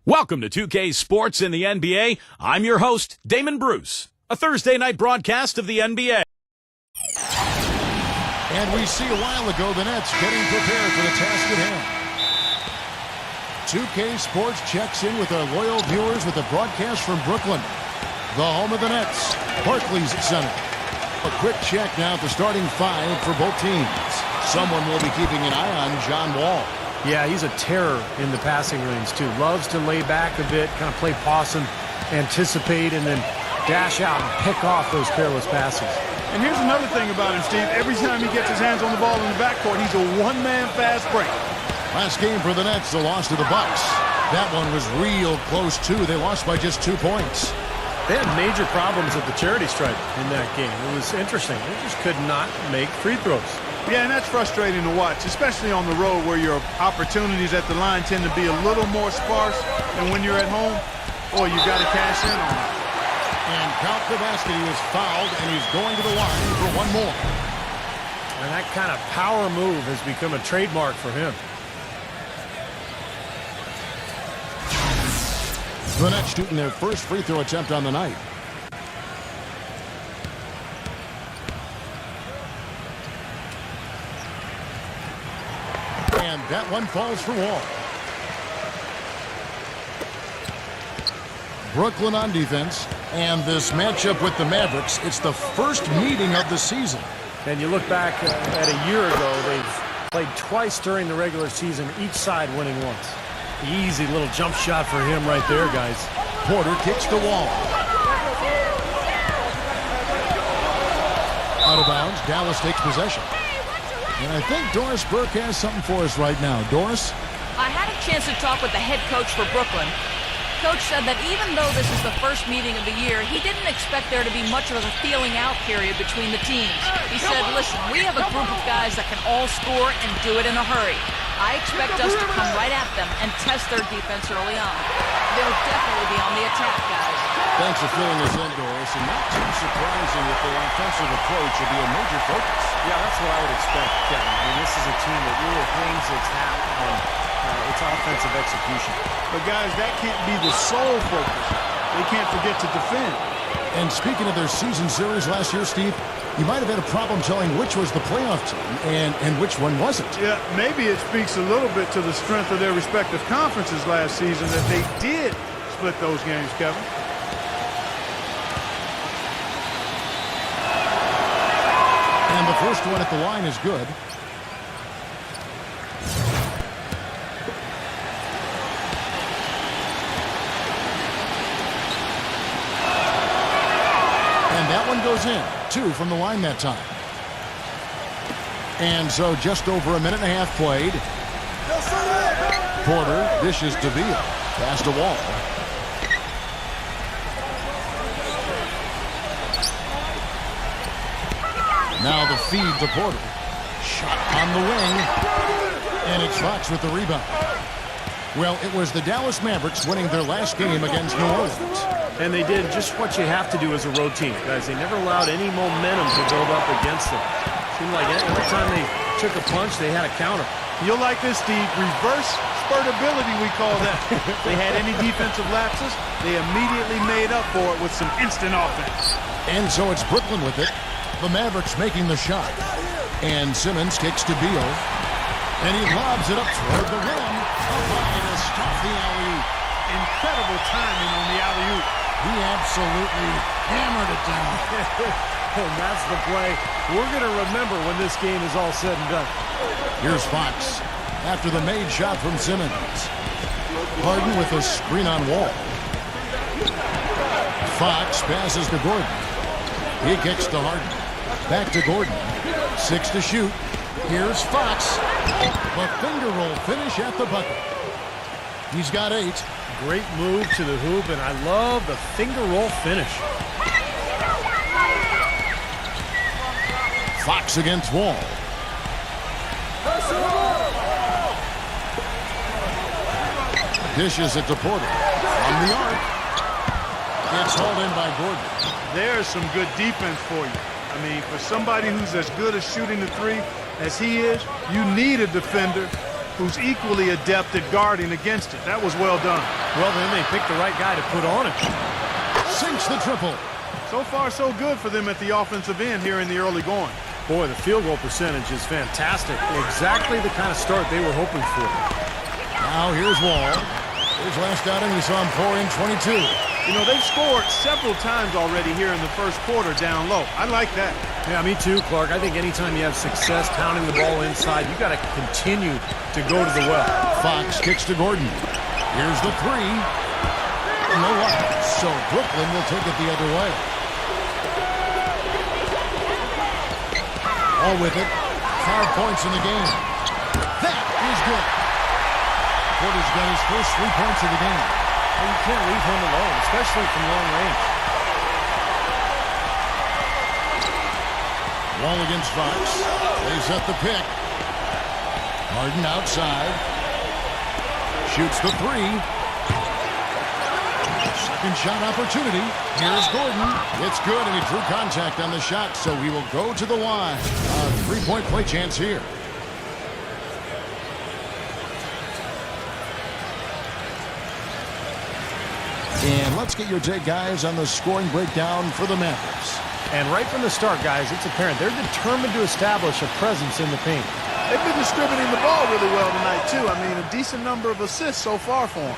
Welcome to 2K Sports in the NBA. I'm your host, Damon Bruce. A Thursday night broadcast of the NBA. And we see a while ago the Nets getting prepared for the task at hand. 2K Sports checks in with our loyal viewers with a broadcast from Brooklyn, the home of the Nets, Barclays Center. A quick check now at the starting five for both teams. Someone will be keeping an eye on John Wall. Yeah, he's a terror in the passing lanes, too. Loves to lay back a bit, kind of play possum, anticipate, and then dash out and pick off those careless passes. And here's another thing about him, Steve. Every time he gets his hands on the ball in the backcourt, he's a one-man fast break. Last game for the Nets, the loss to the Bucks. That one was real close, too. They lost by just 2 points. They had major problems at the charity stripe in that game. It was interesting. They just could not make free throws. Yeah, and that's frustrating to watch, especially on the road where your opportunities at the line tend to be a little more sparse than when you're at home. Boy, you got to cash in on it. And count the basket. He was fouled, and he's going to the line for one more. And that kind of power move has become a trademark for him. The Nets shooting their first free throw attempt on the night. And that one falls for Wall. Brooklyn on defense. And this matchup with the Mavericks, it's the first meeting of the season. And you look back at a year ago, they've played twice during the regular season, each side winning once. Easy little jump shot for him right there, guys. Porter kicks the Wall. Out of bounds, Dallas takes possession. And I think Doris Burke has something for us right now. Doris? I had a chance to talk with the head coach for Brooklyn. Coach said that even though this is the first meeting of the year, he didn't expect there to be much of a feeling out period between the teams. He said, listen, we have a group of guys that can all score and do it in a hurry. I expect us to come right at them and test their defense early on. They'll definitely be on the attack, guys. Thanks for filling us in, Doris. And not too surprising that their offensive approach will be a major focus. Yeah, that's what I would expect, Kevin. I mean, this is a team that really hangs its hat on its offensive execution. But, guys, that can't be the sole focus. They can't forget to defend. And speaking of their season series last year, Steve, you might have had a problem telling which was the playoff team and which one wasn't. Yeah, maybe it speaks a little bit to the strength of their respective conferences last season that they did split those games, Kevin. And the first one at the line is good. And that one goes in. 2 from the line that time. And so just over a minute and a half played. Porter dishes to Beal. Pass to Wall. Now the feed to Porter. Shot on the wing. And it's Fox with the rebound. Well, it was the Dallas Mavericks winning their last game against New Orleans. And they did just what you have to do as a road team, guys. They never allowed any momentum to build up against them. Seemed like every time they took a punch, they had a counter. You'll like this, Steve. Reverse spurtability, we call that. They had any defensive lapses, they immediately made up for it with some instant offense. And so it's Brooklyn with it. The Mavericks making the shot. And Simmons kicks to Beal. And he lobs it up toward the rim. Up high to stop the alley-oop. Incredible timing on the alley-oop. He absolutely hammered it down. And that's the play we're going to remember when this game is all said and done. Here's Fox after the made shot from Simmons. Harden with a screen on Wall. Fox passes to Gordon. He kicks to Harden. Back to Gordon. 6 to shoot. Here's Fox. The finger roll finish at the bucket. He's got 8. Great move to the hoop, and I love the finger roll finish. Fox against Wall. Dishes it to Porter. From the arc. It's hauled in by Gordon. There's some good defense for you. I mean, for somebody who's as good at shooting the three as he is, you need a defender who's equally adept at guarding against it. That was well done. Well, then they picked the right guy to put on it. Sinks the triple. So far, so good for them at the offensive end here in the early going. Boy, the field goal percentage is fantastic. Exactly the kind of start they were hoping for. Now here's Wall. His last outing, we saw him pour in 22. You know, they've scored several times already here in the first quarter down low. I like that. Yeah, me too, Clark. I think anytime you have success pounding the ball inside, you got to continue to go to the well. Fox kicks to Gordon. Here's the three. No luck. So Brooklyn will take it the other way. All with it. 5 points in the game. That is good. Porter's got his first 3 points of the game. And you can't leave him alone, especially from long range. Wall against Fox. They set the pick. Harden outside. Shoots the three. Second shot opportunity. Here's Gordon. It's good, and he drew contact on the shot, so he will go to the line. A 3-point play chance here. And let's get your take, guys, on the scoring breakdown for the Mavericks. And right from the start, guys, it's apparent they're determined to establish a presence in the paint. They've been distributing the ball really well tonight, too. I mean, a decent number of assists so far for them.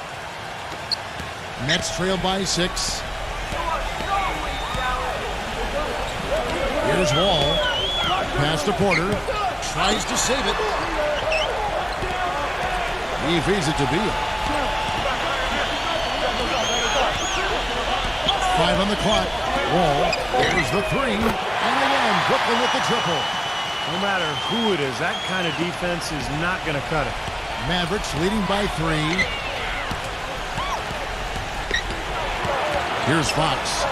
Nets trail by 6. Here's Wall. Pass to Porter. Tries to save it. He feeds it to Beal. 5 on the clock. Wall. There's the three. And again, Brooklyn with the triple. No matter who it is, that kind of defense is not going to cut it. Mavericks leading by 3. Here's Fox.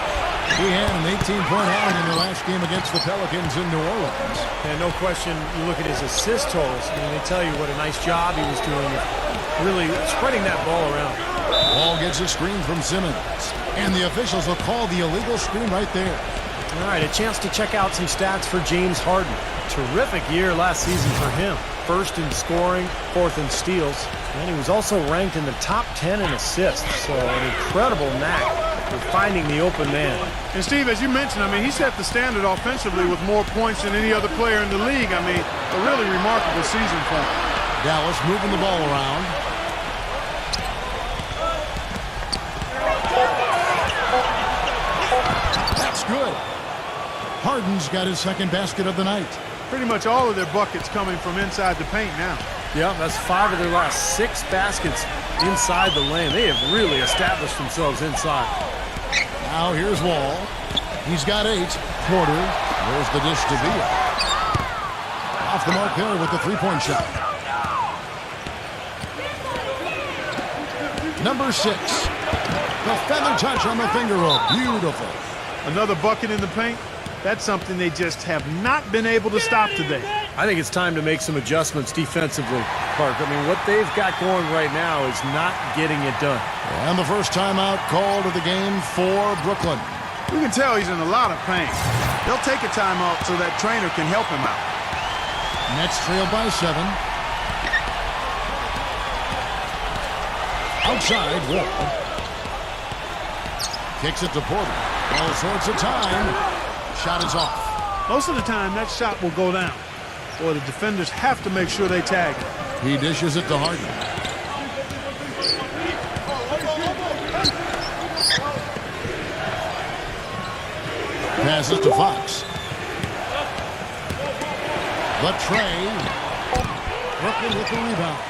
He had an 18-point outing in the last game against the Pelicans in New Orleans. And no question, you look at his assist totals, and they tell you what a nice job he was doing of really spreading that ball around. Wall gets a screen from Simmons. And the officials will call the illegal screen right there. All right, a chance to check out some stats for James Harden. Terrific year last season for him. First in scoring, fourth in steals, and he was also ranked in the top 10 in assists. So an incredible knack for finding the open man. And Steve, as you mentioned, I mean, he set the standard offensively with more points than any other player in the league. I mean, a really remarkable season for him. Dallas moving the ball around. That's good. Harden's got his second basket of the night. Pretty much all of their buckets coming from inside the paint now. Yeah, that's 5 of their last 6 baskets inside the lane. They have really established themselves inside. Now here's Wall. He's got 8. Porter. There's the dish to Beal. Off the mark there with the three-point shot. Number 6. The feather touch on the finger roll. Beautiful. Another bucket in the paint. That's something they just have not been able to stop today. I think it's time to make some adjustments defensively, Clark. I mean, what they've got going right now is not getting it done. And the first timeout called of the game for Brooklyn. You can tell he's in a lot of pain. They'll take a timeout so that trainer can help him out. Nets trail by 7. Outside, Wall. Kicks it to Porter. All sorts of time. Shot is off. Most of the time, that shot will go down. Boy, the defenders have to make sure they tag it. He dishes it to Harden. Passes to Fox. The tray. Brooklyn with the rebound.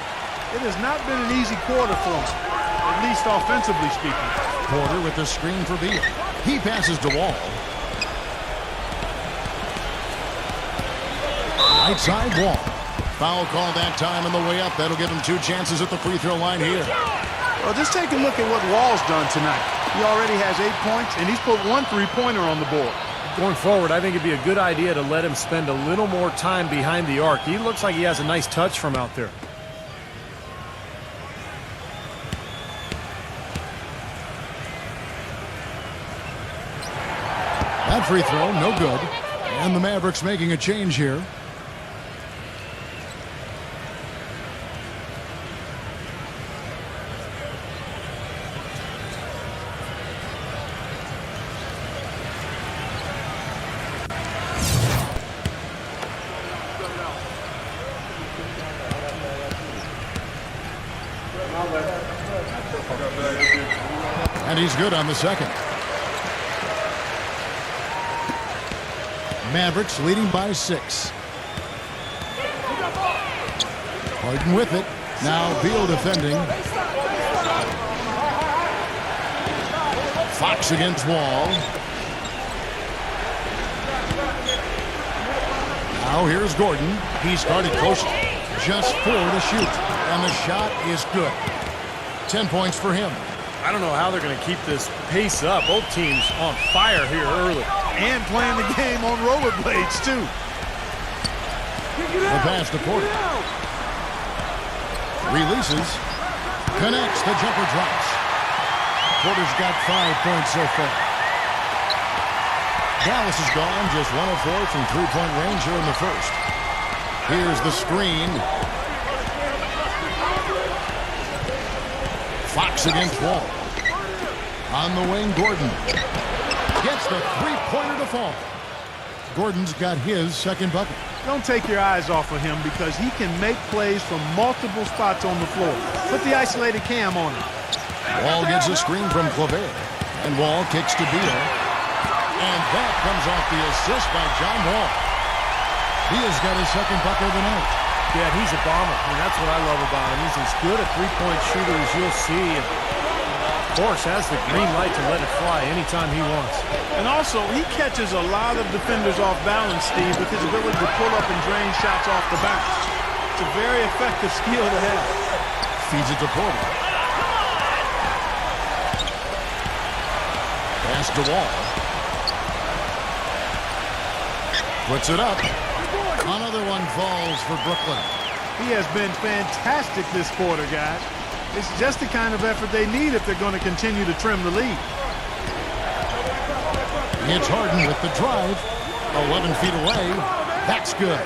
It has not been an easy quarter for them, at least offensively speaking. Porter with the screen for Beal. He passes to Wall. Right side Wall. Foul call that time on the way up. That'll give him 2 chances at the free throw line here. Well, just take a look at what Wall's done tonight. He already has 8 points, and he's put 1 3-pointer on the board. Going forward, I think it'd be a good idea to let him spend a little more time behind the arc. He looks like he has a nice touch from out there. That free throw, no good. And the Mavericks making a change here. And he's good on the second. Mavericks leading by 6. Harden with it. Now Beal defending. Fox against Wall. Now here's Gordon. He started close. Just 4 to shoot. And the shot is good. 10 points for him. I don't know how they're going to keep this pace up. Both teams on fire here early. And playing the game on rollerblades, too. The pass to Porter. Releases. Connects. The jumper drops. Porter's got 5 points so far. Dallas is gone. Just 1 of 4 from three-point range here in the first. Here's the screen. Fox against Wall. On the wing, Gordon. Gets the three-pointer to fall. Gordon's got his second bucket. Don't take your eyes off of him because he can make plays from multiple spots on the floor. Put the isolated cam on him. Wall gets a screen from Claver. And Wall kicks to Beal. And that comes off the assist by John Wall. Beal's got his second bucket of the night. Yeah, he's a bomber. I mean, that's what I love about him. He's as good a three-point shooter as you'll see. And of course, has the green light to let it fly anytime he wants. And also, he catches a lot of defenders off balance, Steve, with his ability to pull up and drain shots off the bounce. It's a very effective skill to have. Feeds it to Porter. Pass to Wall. Puts it up. Another one falls for Brooklyn. He has been fantastic this quarter, guys. It's just the kind of effort they need if they're going to continue to trim the lead. It's Harden with the drive. 11 feet away. That's good.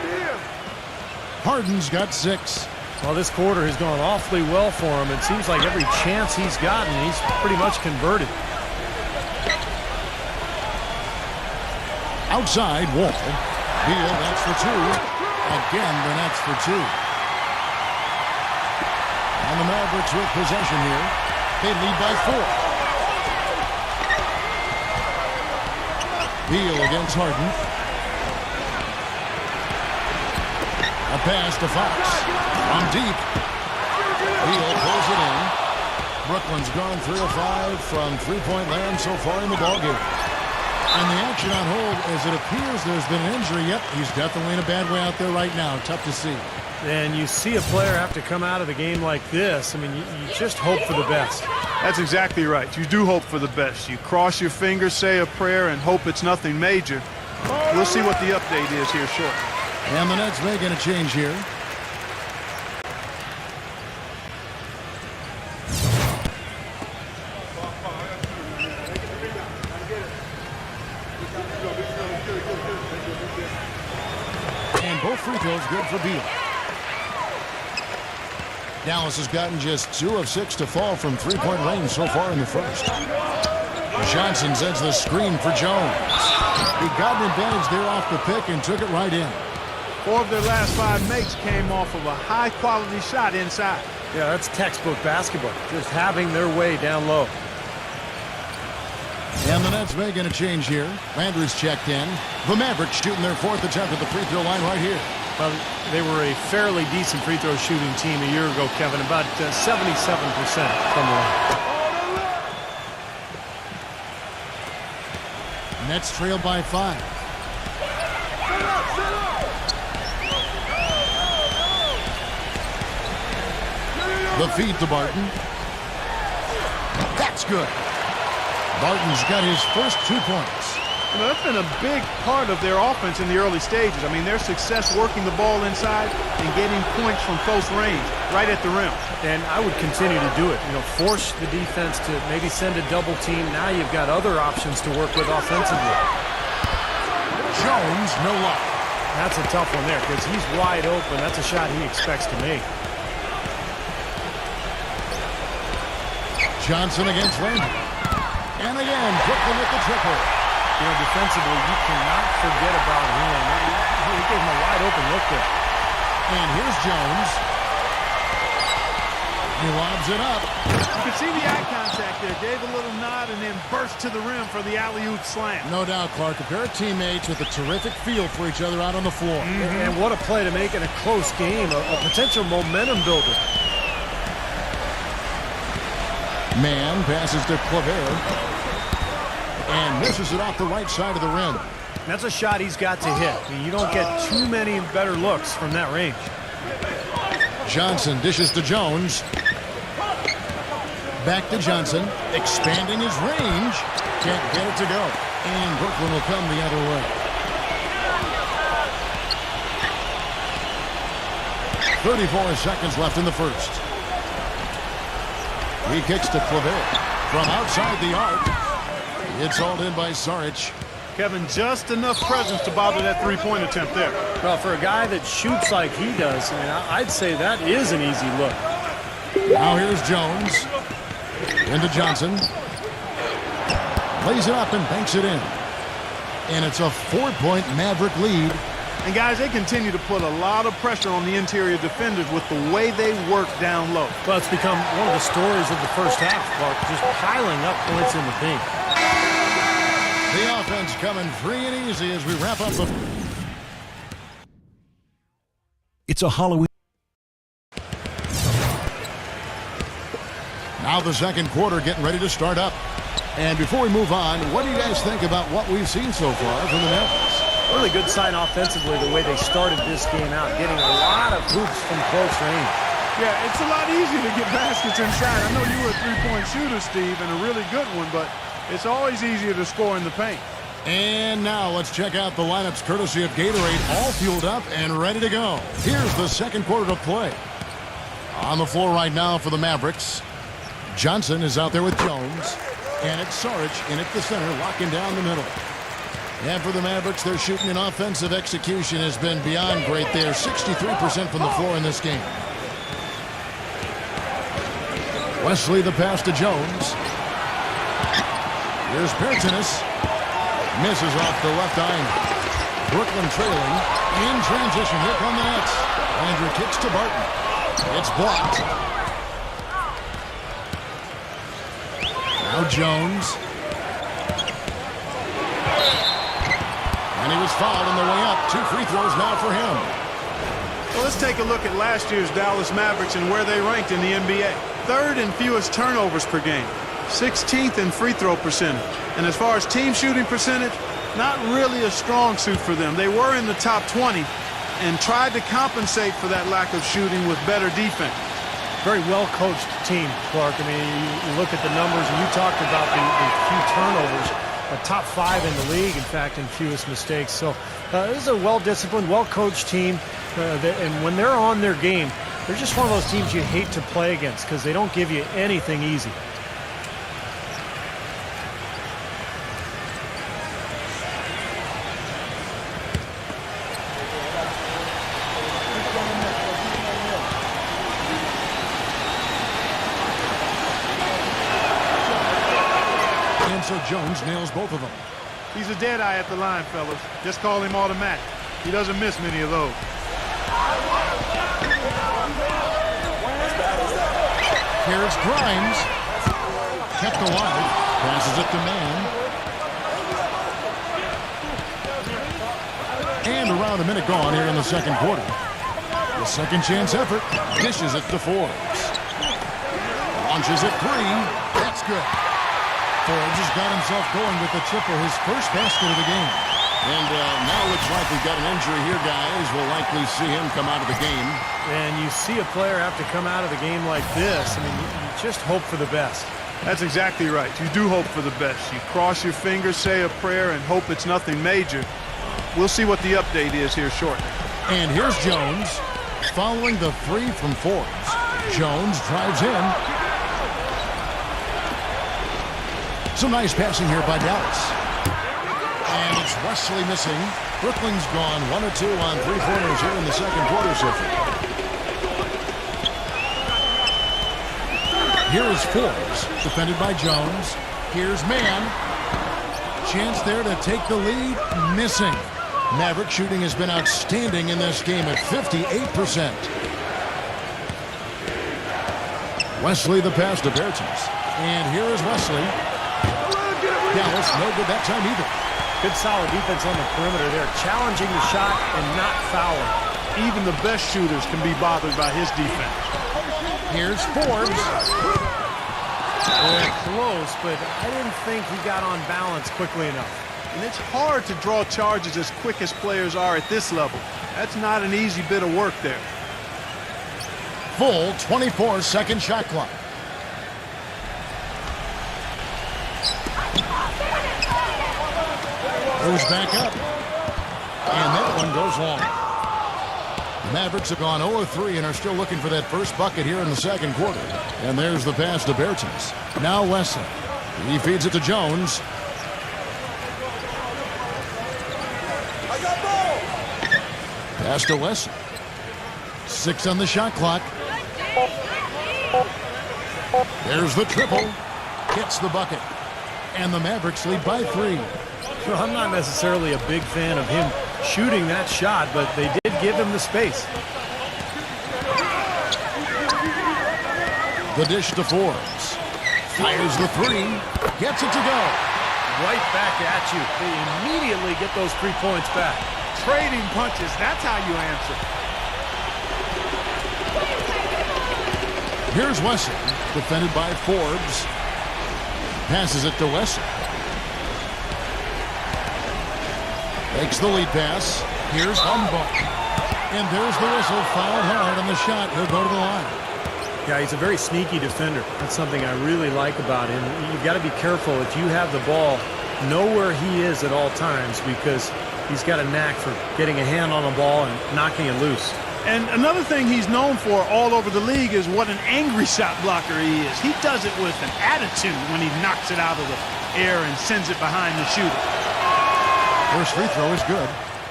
Harden's got 6. Well, this quarter has gone awfully well for him. It seems like every chance he's gotten, he's pretty much converted. Outside, Wall. Beal, that's for 2. Again, the Nets for 2. And the Mavericks with possession here. They lead by 4. Beal against Harden. A pass to Fox. From deep. Beal pulls it in. Brooklyn's gone 3 of 5 from three-point land so far in the ballgame. And the action on hold, as it appears there's been an injury. Yep, he's definitely in a bad way out there right now. Tough to see. And you see a player have to come out of the game like this. I mean, you just hope for the best. That's exactly right. You do hope for the best. You cross your fingers, say a prayer, and hope it's nothing major. We'll see what the update is here shortly. And the Nets making a change here. And both free throws good for Beal. Dallas has gotten just 2 of 6 to fall from three-point range so far in the first. Johnson sends the screen for Jones. He got an advantage there off the pick and took it right in. 4 of their last 5 makes came off of a high-quality shot inside. Yeah, that's textbook basketball. Just having their way down low. And the Nets making a change here. Landry's checked in. The Mavericks shooting their 4th attempt at the free throw line right here. Well, they were a fairly decent free throw shooting team a year ago, Kevin. About 77% from the line. Nets trail by 5. The feed to Barton. That's good. Barton's got his first 2 points. You know, that's been a big part of their offense in the early stages. I mean, their success working the ball inside and getting points from close range, right at the rim. And I would continue to do it. You know, force the defense to maybe send a double team. Now you've got other options to work with offensively. Jones, no luck. That's a tough one there because he's wide open. That's a shot he expects to make. Johnson against Landry. And again, Brooklyn with the triple. You know, defensively, you cannot forget about him. He gave him a wide open look there. And here's Jones. He lobs it up. You can see the eye contact there. Gave a little nod and then burst to the rim for the alley-oop slam. No doubt, Clark. A pair of teammates with a terrific feel for each other out on the floor. And what a play to make in a close game, a potential momentum builder. Man passes to Claver and misses it off the right side of the rim. That's a shot he's got to hit. I mean, you don't get too many better looks from that range. Johnson dishes to Jones. Back to Johnson, expanding his range. Can't get it to go. And Brooklyn will come the other way. 34 seconds left in the first. He kicks to Claver from outside the arc. It's hauled in by Saric. Kevin, just enough presence to bother that three-point attempt there. Well, for a guy that shoots like he does, I mean, I'd say that is an easy look. Now here's Jones. Into Johnson. Lays it up and banks it in. And it's a 4-point Maverick lead. And guys, they continue to put a lot of pressure on the interior defenders with the way they work down low. Well, it's become one of the stories of the first half, Clark, just piling up points in the paint. The offense coming free and easy as we wrap up the... It's a Halloween. Now the second quarter getting ready to start up. And before we move on, what do you guys think about what we've seen so far from the Mavericks? Really good sign offensively the way they started this game out, getting a lot of hoops from close range. Yeah, it's a lot easier to get baskets inside. I know you were a three-point shooter, Steve, and a really good one, but it's always easier to score in the paint. And now let's check out the lineups courtesy of Gatorade, all fueled up and ready to go. Here's the second quarter to play. On the floor right now for the Mavericks. Johnson is out there with Jones. And it's Saric in at the center, locking down the middle. And for the Mavericks, their shooting and offensive execution has been beyond great. They are 63% from the floor in this game. Wesley the pass to Jones. Here's Bertanis. Misses off the left eye. Brooklyn trailing. In transition, here come the Nets. Andrew kicks to Barton. It's blocked. Now Jones. And he was fouled on the way up. 2 free throws now for him. Well, let's take a look at last year's Dallas Mavericks and where they ranked in the NBA. Third in fewest turnovers per game. 16th in free throw percentage. And as far as team shooting percentage, not really a strong suit for them. They were in the top 20 and tried to compensate for that lack of shooting with better defense. Very well-coached team, Clark. I mean, you look at the numbers, and you talked about the few turnovers. A top 5 in the league, in fact, in fewest mistakes. So this is a well-disciplined, well-coached team. And when they're on their game, they're just one of those teams you hate to play against because they don't give you anything easy. So Jones nails both of them. He's a dead eye at the line, fellas. Just call him automatic. He doesn't miss many of those. Here's Grimes. Kept alive. Passes it to Man. And around a minute gone here in the second quarter. The second chance effort. Dishes it to Forbes. Launches it 3. That's good. Forbes has got himself going with the triple, his first basket of the game. And now looks like we've got an injury here, guys. We'll likely see him come out of the game. And you see a player have to come out of the game like this. I mean, you just hope for the best. That's exactly right. You do hope for the best. You cross your fingers, say a prayer, and hope it's nothing major. We'll see what the update is here shortly. And here's Jones following the 3 from Forbes. Jones drives in. Some nice passing here by Dallas. And it's Wesley missing. Brooklyn's gone 1 of 2 on 3-pointers here in the second quarter so far. Here is Forbes, defended by Jones. Here's Man. Chance there to take the lead. Missing. Maverick shooting has been outstanding in this game at 58%. Wesley the pass to Bertens. And here is Wesley. Dallas no good that time either. Good solid defense on the perimeter there, challenging the shot and not fouling. Even the best shooters can be bothered by his defense. Here's Forbes. They're close, but I didn't think he got on balance quickly enough. And it's hard to draw charges as quick as players are at this level. That's not an easy bit of work there. Full 24-second shot clock. Goes back up. And that one goes long. The Mavericks have gone 0-3 and are still looking for that first bucket here in the second quarter. And there's the pass to Bertens. Now Wesley. He feeds it to Jones. Pass to Wesley. 6 on the shot clock. There's the triple. Hits the bucket. And the Mavericks lead by 3. Well, I'm not necessarily a big fan of him shooting that shot, but they did give him the space. The dish to Forbes. Fires the 3. Gets it to go. Right back at you. They immediately get those 3 points back. Trading punches, that's how you answer. Here's Wesley, defended by Forbes. Passes it to Wesley. Makes the lead pass. Here's Humboldt. And there's the whistle. Fouled hard on the shot. He'll go to the line. Yeah, he's a very sneaky defender. That's something I really like about him. You've got to be careful if you have the ball. Know where he is at all times because he's got a knack for getting a hand on the ball and knocking it loose. And another thing he's known for all over the league is what an angry shot blocker he is. He does it with an attitude when he knocks it out of the air and sends it behind the shooter. First free throw is good.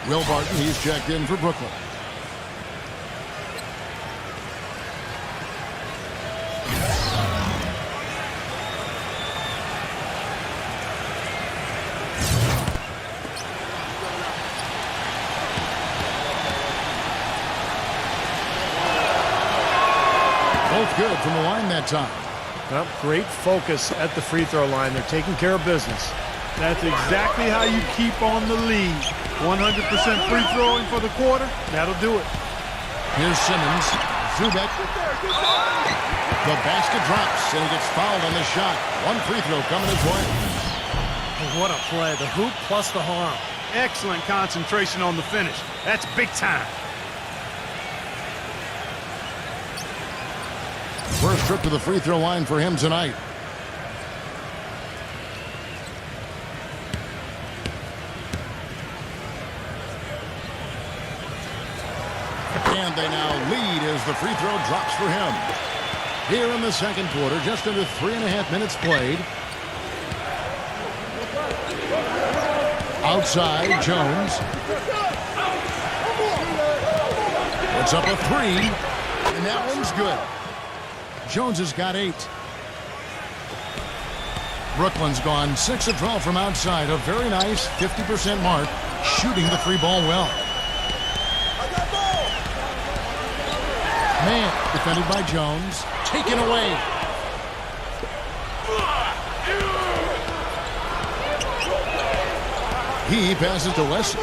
Will Barton, he's checked in for Brooklyn. Both good from the line that time. Well, great focus at the free throw line. They're taking care of business. That's exactly how you keep on the lead. 100% free throwing for the quarter, that'll do it. Here's Simmons. Zubek. The basket drops, and he gets fouled on the shot. One free throw coming his way. What a play. The hoop plus the harm. Excellent concentration on the finish. That's big time. First trip to the free throw line for him tonight. And they now lead as the free throw drops for him. Here in the second quarter, just under 3.5 minutes played. Outside, Jones. Puts up a 3. And that one's good. Jones has got 8. Brooklyn's gone 6 of 12 from outside. A very nice 50% mark. Shooting the 3 ball well. Man, defended by Jones. Taken away. He passes to Wesley.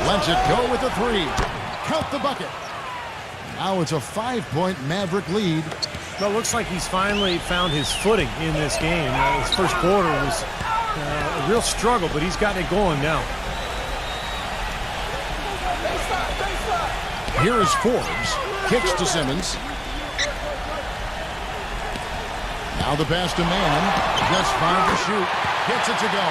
Lets it go with the 3. Count the bucket. Now it's a 5-point Maverick lead. Well, it looks like he's finally found his footing in this game. His first quarter was a real struggle, but he's gotten it going now. Here is Forbes. Kicks to Simmons. Now the pass to Mann. Just 5 to shoot. Gets it to go.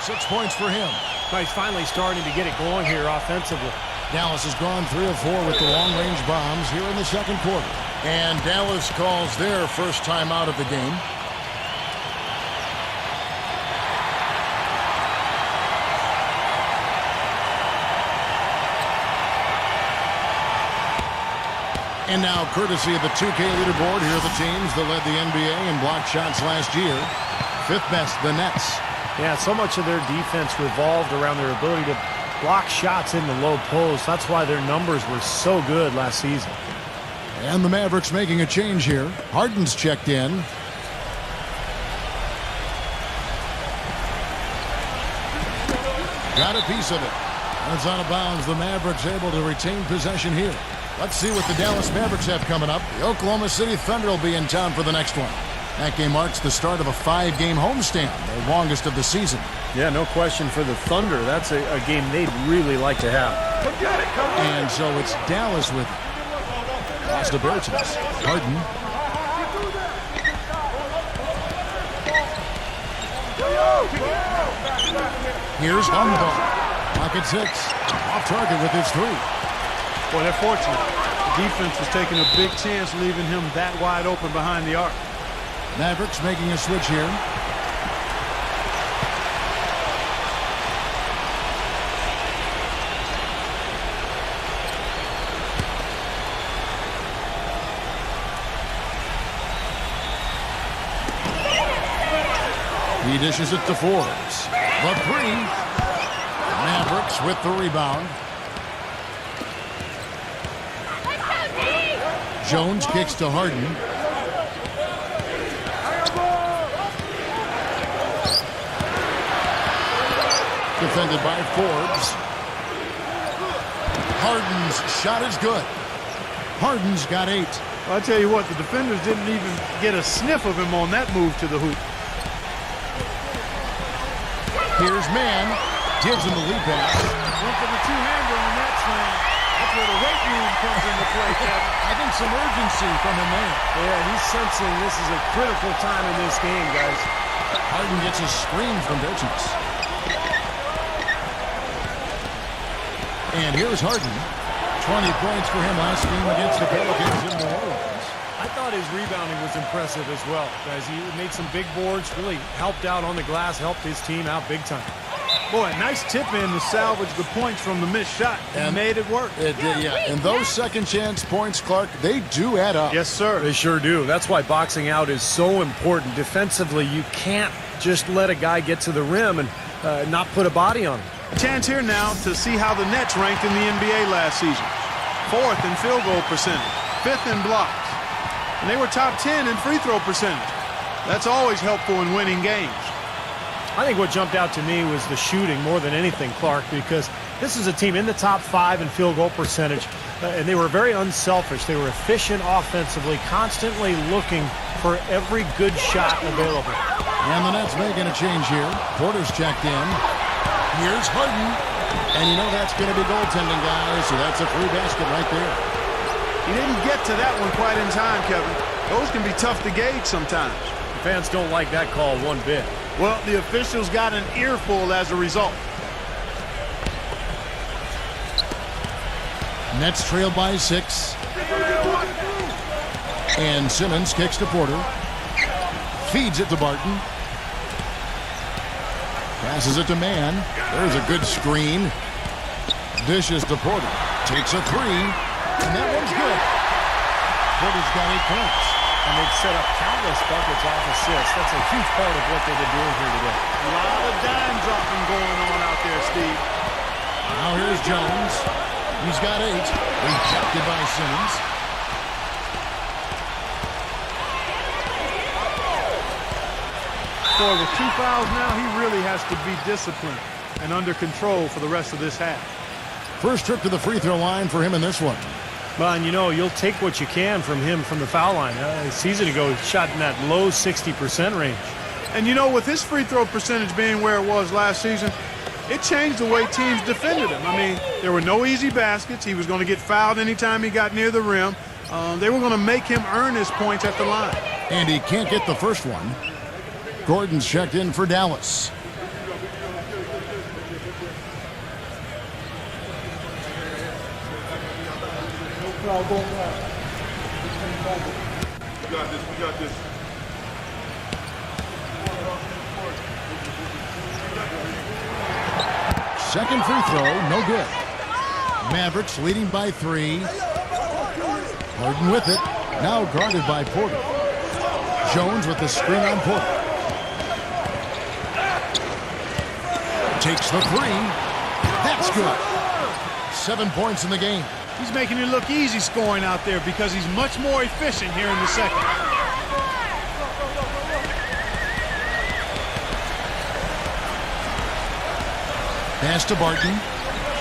6 points for him. Well, he's finally starting to get it going here offensively. Dallas has gone 3 of 4 with the long-range bombs here in the second quarter. And Dallas calls their first time out of the game. And now, courtesy of the 2K leaderboard, here are the teams that led the NBA in block shots last year. 5th best, the Nets. Yeah, so much of their defense revolved around their ability to block shots in the low post. That's why their numbers were so good last season. And the Mavericks making a change here. Harden's checked in. Got a piece of it. That's out of bounds. The Mavericks able to retain possession here. Let's see what the Dallas Mavericks have coming up. The Oklahoma City Thunder will be in town for the next one. That game marks the start of a 5-game homestand, the longest of the season. Yeah, no question for the Thunder. That's a game they'd really like to have. And so it's Dallas with it. Pass to Bertans. Harden. Here's Humble. Pocket 6. Off target with his 3. Boy, they're fortunate. The defense was taking a big chance leaving him that wide open behind the arc. Mavericks making a switch here. He dishes it to Forbes. The 3. Mavericks with the rebound. Jones kicks to Harden. Defended by Forbes. Harden's shot is good. Harden's got 8. Well, I tell you what, the defenders didn't even get a sniff of him on that move to the hoop. Here's Mann. Gives him the lead pass. Went for the two-hander on that slam. That's where the weight room comes into play, Kevin. I think some urgency from him there. Yeah, he's sensing this is a critical time in this game, guys. Harden gets a screen from Bertans. And here's Harden. 20 points for him last game against the Pelicans in New Orleans. I thought his rebounding was impressive as well, guys. He made some big boards, really helped out on the glass, helped his team out big time. Boy, nice tip in to salvage the points from the missed shot. And made it work. It did, yeah. And those second chance points, Clark, they do add up. Yes, sir. They sure do. That's why boxing out is so important. Defensively, you can't just let a guy get to the rim and not put a body on him. A chance here now to see how the Nets ranked in the NBA last season. 4th in field goal percentage, 5th in blocks. And they were top 10 in free throw percentage. That's always helpful in winning games. I think what jumped out to me was the shooting more than anything, Clark, because this is a team in the top 5 in field goal percentage, and they were very unselfish. They were efficient offensively, constantly looking for every good shot available. And the Nets making a change here. Porter's checked in. Here's Harden. And you know that's going to be goaltending, guys, so that's a free basket right there. He didn't get to that one quite in time, Kevin. Those can be tough to gauge sometimes. The fans don't like that call one bit. Well, the officials got an earful as a result. Nets trail by 6. And Simmons kicks to Porter. Feeds it to Barton. Passes it to Mann. There's a good screen. Dishes to Porter. Takes a 3. And that one's good. Porter's got 8 points. And they've set up countless buckets off assists. That's a huge part of what they've been doing here today. A lot of dime dropping going on out there, Steve. Now here's Jones. He's got 8. Rejected by Simmons. Boy, with 2 fouls now, he really has to be disciplined and under control for the rest of this half. First trip to the free throw line for him in this one. Well, and you know, you'll take what you can from him from the foul line. A season ago, he shot in that low 60% range. And you know, with his free throw percentage being where it was last season, it changed the way teams defended him. I mean, there were no easy baskets. He was going to get fouled anytime he got near the rim. They were going to make him earn his points at the line. And he can't get the first one. Gordon's checked in for Dallas. We got this. Second free throw, no good. Mavericks leading by 3. Harden with it. Now guarded by Porter. Jones with the screen on Porter. Takes the 3. That's good. 7 points in the game. He's making it look easy scoring out there because he's much more efficient here in the second. Pass to Barton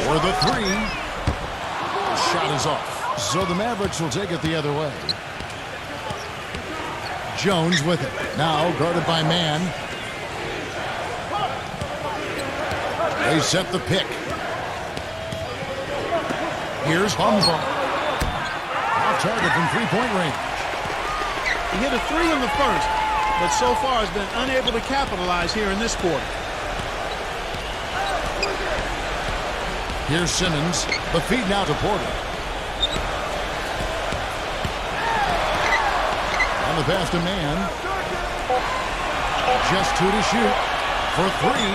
for the three. Shot is off. So the Mavericks will take it the other way. Jones with it. Now guarded by Mann. They set the pick. Here's Humble. Off target from three-point range. He hit a three in the first, but so far has been unable to capitalize here in this quarter. Here's Simmons. The feed now to Porter. On the pass to Mann. Just two to shoot for three.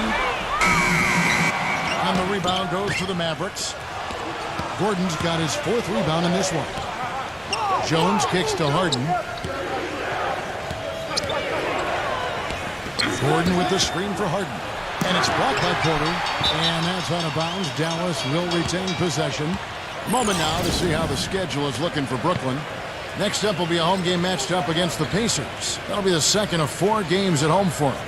And the rebound goes to the Mavericks. Gordon's got his fourth rebound in this one. Jones kicks to Harden. Gordon with the screen for Harden. And it's blocked by Porter. And that's out of bounds. Dallas will retain possession. Moment now to see how the schedule is looking for Brooklyn. Next up will be a home game matched up against the Pacers. That'll be the second of 4 games at home for them.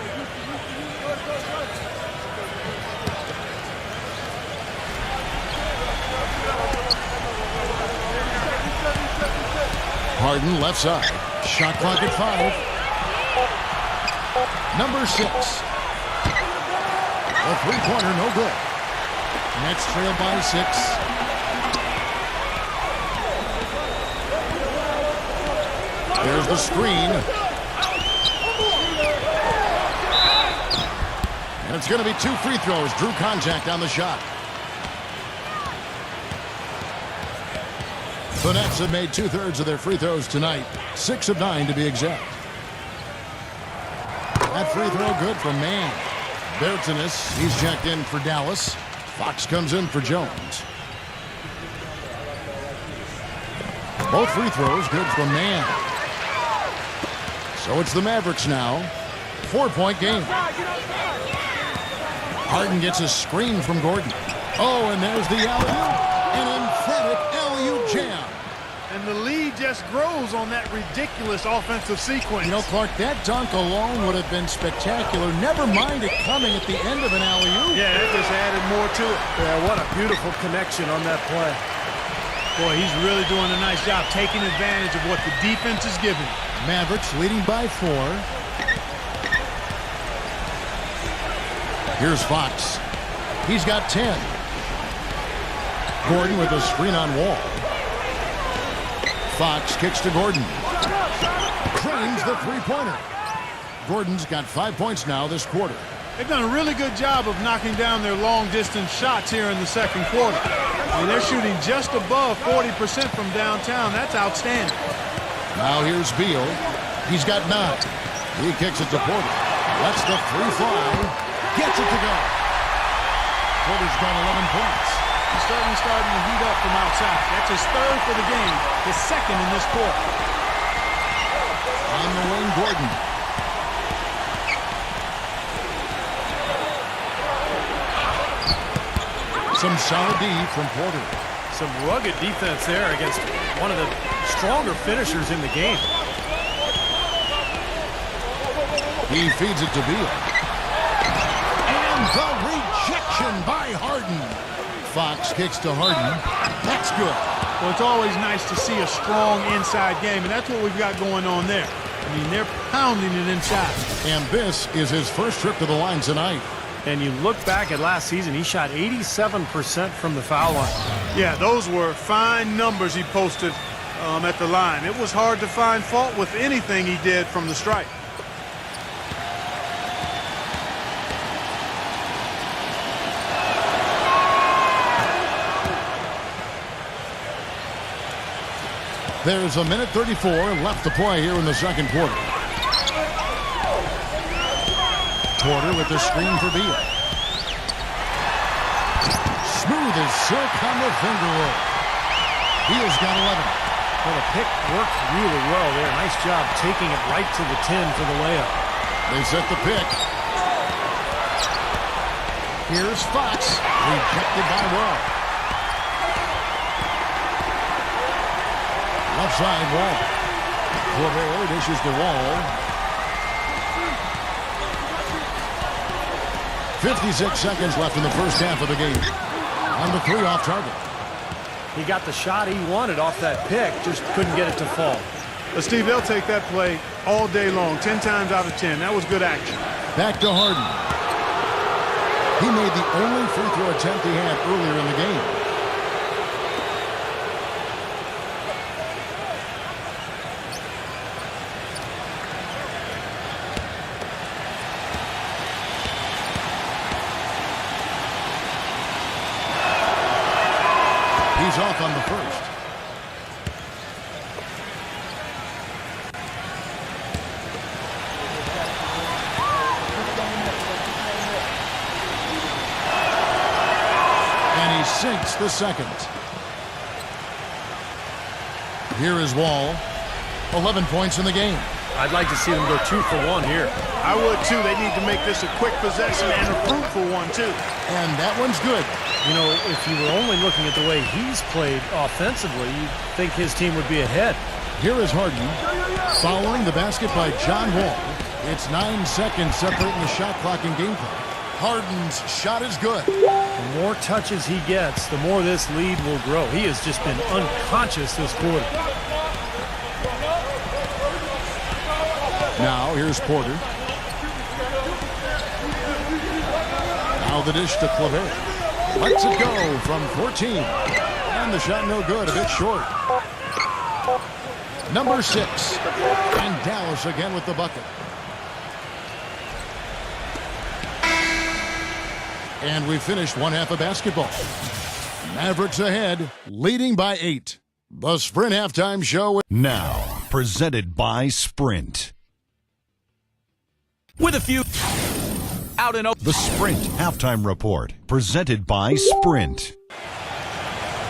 Harden left side. Shot clock at 5. Number 6. A three-pointer, no good. Nets trail by 6. There's the screen. And it's going to be 2 free throws. Drew contact on the shot. The Nets have made 2/3 of their free throws tonight. 6 of 9 to be exact. That free throw good for Mann. Bertanis, he's checked in for Dallas. Fox comes in for Jones. Both free throws good for Mann. So it's the Mavericks now. 4-point game. Harden gets a screen from Gordon. Oh, and there's the alley-oop. An emphatic alley-oop jam. And the lead just grows on that ridiculous offensive sequence. You know, Clark, that dunk alone would have been spectacular. Never mind it coming at the end of an alley-oop. Yeah, it just added more to it. Yeah, what a beautiful connection on that play. Boy, he's really doing a nice job taking advantage of what the defense is giving. Mavericks leading by 4. Here's Fox. He's got 10. Gordon with a screen on Wall. Fox kicks to Gordon. Cranes the three-pointer. Gordon's got 5 points now this quarter. They've done a really good job of knocking down their long-distance shots here in the second quarter. I mean, they're shooting just above 40% from downtown. That's outstanding. Now here's Beal. He's got 9. He kicks it to Porter. Lets the three fly. Gets it to go. Porter's got 11 points. He's starting to heat up from outside. That's his 3rd for the game, his 2nd in this quarter. On the wing, Gordon. Some solid D from Porter. Some rugged defense there against one of the stronger finishers in the game. He feeds it to Beal. And the rejection by Harden. Fox kicks to Harden. That's good. Well, it's always nice to see a strong inside game, and that's what we've got going on there. I mean, they're pounding it inside. And this is his first trip to the line tonight. And you look back at last season, he shot 87% from the foul line. Yeah, those were fine numbers he posted at the line. It was hard to find fault with anything he did from the stripe. There's a minute 34 left to play here in the second quarter. Porter with the screen for Beal. Smooth as silk on the finger roll. Beal's got 11. Well, the pick worked really well there. Nice job taking it right to the 10 for the layup. They set the pick. Here's Fox. Rejected by Wall. Left side, Wall. Clavert dishes the Wall. 56 seconds left in the first half of the game. On the 3 off target. He got the shot he wanted off that pick, just couldn't get it to fall. But Steve, they'll take that play all day long, 10 times out of 10. That was good action. Back to Harden. He made the only free throw attempt he had earlier in the game. He's off on the first. And he sinks the second. Here is Wall. 11 points in the game. I'd like to see them go 2 for 1 here. I would, too. They need to make this a quick possession and a fruitful one, too. And that one's good. You know, if you were only looking at the way he's played offensively, you'd think his team would be ahead. Here is Harden. Following the basket by John Wall. It's 9 seconds separating the shot clock and game clock. Harden's shot is good. The more touches he gets, the more this lead will grow. He has just been unconscious this quarter. Now, here's Porter. Now the dish to Clavert. Lets it go from 14. And the shot no good, a bit short. Number 6. And Dallas again with the bucket. And we finished one half of basketball. Mavericks ahead, leading by 8. The Sprint halftime show. Now, presented by Sprint. With a few out and The Sprint halftime report, presented by Sprint.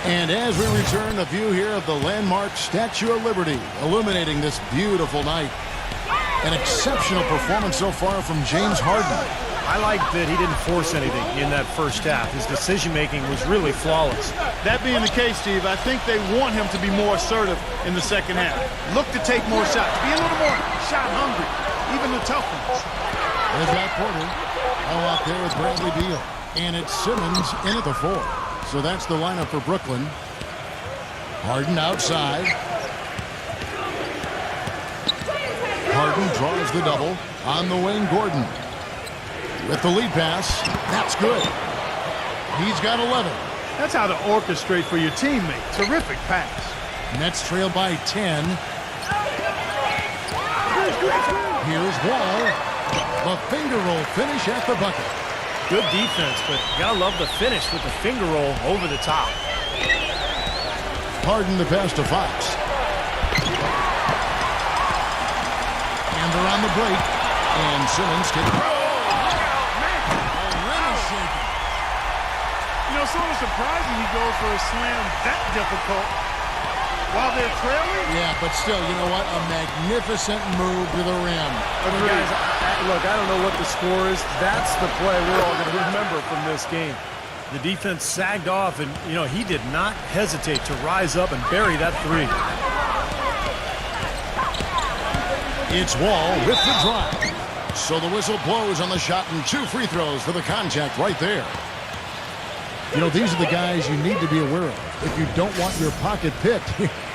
And as we return, a view here of the landmark Statue of Liberty, illuminating this beautiful night. An exceptional performance so far from James Harden. I like that he didn't force anything in that first half. His decision-making was really flawless. That being the case, Steve, I think they want him to be more assertive in the second half. Look to take more shots. Be a little more shot hungry, even the tough ones. There's that Porter. Oh, out there with Bradley Beal. And it's Simmons in at the 4. So that's the lineup for Brooklyn. Harden outside. Harden draws the double on the wing. Gordon with the lead pass. That's good. He's got 11. That's how to orchestrate for your teammate. Terrific pass. Nets trail by 10. Here's Wall. The finger roll finish at the bucket. Good defense, but you gotta love the finish with the finger roll over the top. Harden the pass to Fox. And they're on the break. And Simmons can... You know, sort of surprising he goes for a slam that difficult while they're trailing. Yeah, but still, you know what? A magnificent move to the rim. Guys, look, I don't know what the score is. That's the play we're all going to remember from this game. The defense sagged off, and, you know, he did not hesitate to rise up and bury that 3. It's Wall with the drive. So the whistle blows on the shot and 2 free throws for the contact right there. You know, these are the guys you need to be aware of if you don't want your pocket picked.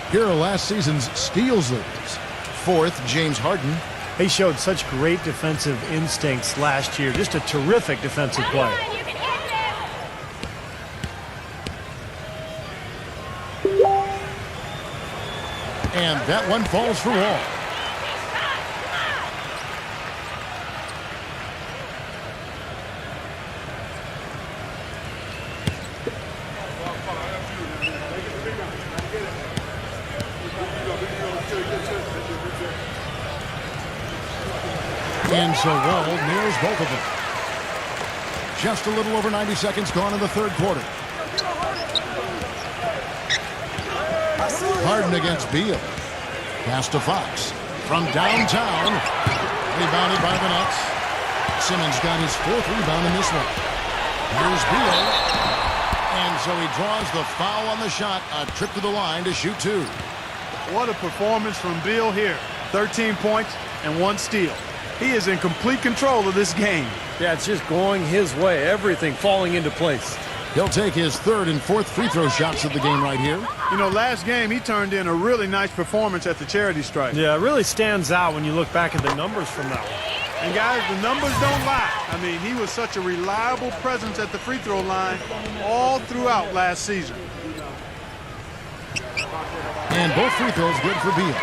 Here are last season's steals leaders. 4th, James Harden. He showed such great defensive instincts last year. Just a terrific defensive player. And that one falls for Wall. And so Wall nails both of them. Just a little over 90 seconds gone in the third quarter. Harden against Beal. Pass to Fox. From downtown. Rebounded by the Nets. Simmons got his 4th rebound in this one. Here's Beal. And so he draws the foul on the shot. A trip to the line to shoot 2. What a performance from Beal here. 13 points and 1 steal. He is in complete control of this game. Yeah, it's just going his way. Everything falling into place. He'll take his 3rd and 4th free throw shots of the game right here. You know, last game he turned in a really nice performance at the charity stripe. Yeah, it really stands out when you look back at the numbers from that one. And guys, the numbers don't lie. I mean, he was such a reliable presence at the free throw line all throughout last season. And both free throws good for Beal.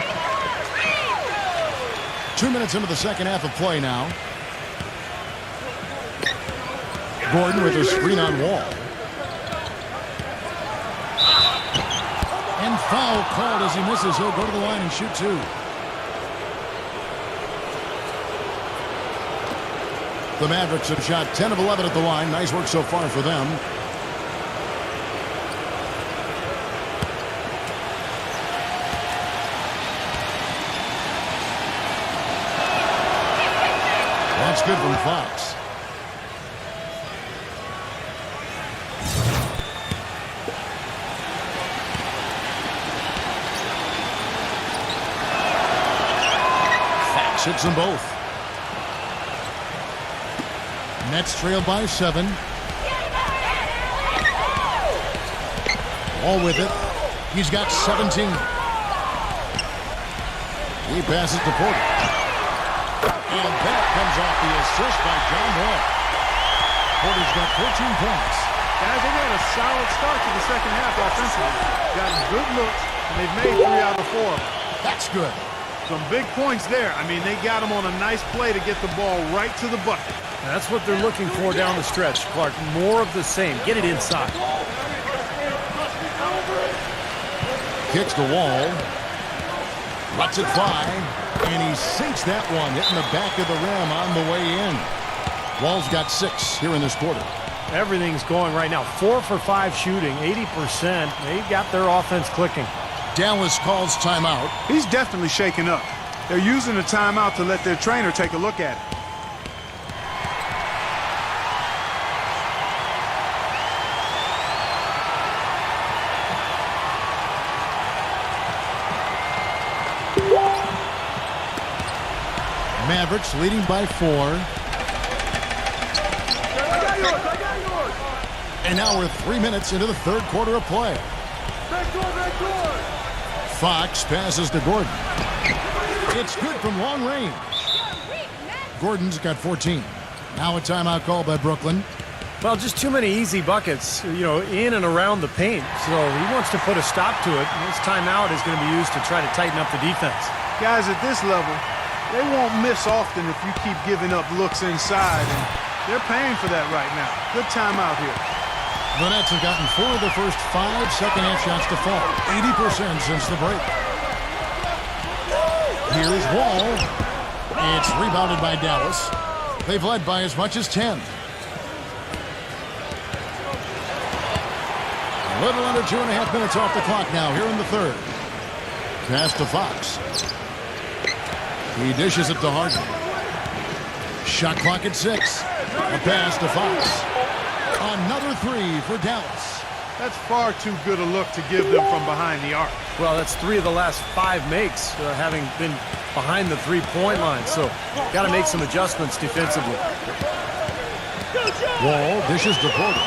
2 minutes into the second half of play now. Gordon with a screen on Wall. And foul called as he misses. He'll go to the line and shoot 2. The Mavericks have shot 10 of 11 at the line. Nice work so far for them. That's good from Fox. Fox hits them both. Nets trail by 7. All with it. He's got 17. He passes to Porter. And that comes off the assist by John Wall. Porter's got 14 points. Guys, they've had a solid start to the second half offensively. Gotten good looks, and they've made 3 out of 4. That's good. Some big points there. I mean, they got him on a nice play to get the ball right to the bucket. That's what they're looking for down the stretch, Clark. More of the same. Get it inside. Kicks the Wall. Lets it fly. And he sinks that one, hitting the back of the rim on the way in. Wall's got 6 here in this quarter. Everything's going right now. 4 for 5 shooting, 80%. They've got their offense clicking. Dallas calls timeout. He's definitely shaken up. They're using the timeout to let their trainer take a look at it. Mavericks leading by 4. And now we're 3 minutes into the third quarter of play. Fox passes to Gordon. It's good from long range. Gordon's got 14. Now a timeout call by Brooklyn. Well, just too many easy buckets, you know, in and around the paint. So he wants to put a stop to it. This timeout is going to be used to try to tighten up the defense. Guys, at this level, they won't miss often if you keep giving up looks inside, and they're paying for that right now. Good timeout here. The Nets have gotten 4 of the first 5 second-half shots to fall. 80% since the break. Here's Wall. It's rebounded by Dallas. They've led by as much as 10. A little under 2.5 minutes off the clock now here in the third. Pass to Fox. He dishes it to Harden. Shot clock at 6. A pass to Fox. Another 3 for Dallas. That's far too good a look to give them from behind the arc. Well, that's 3 of the last 5 makes, having been behind the three-point line. So, got to make some adjustments defensively. Wall dishes to Porter.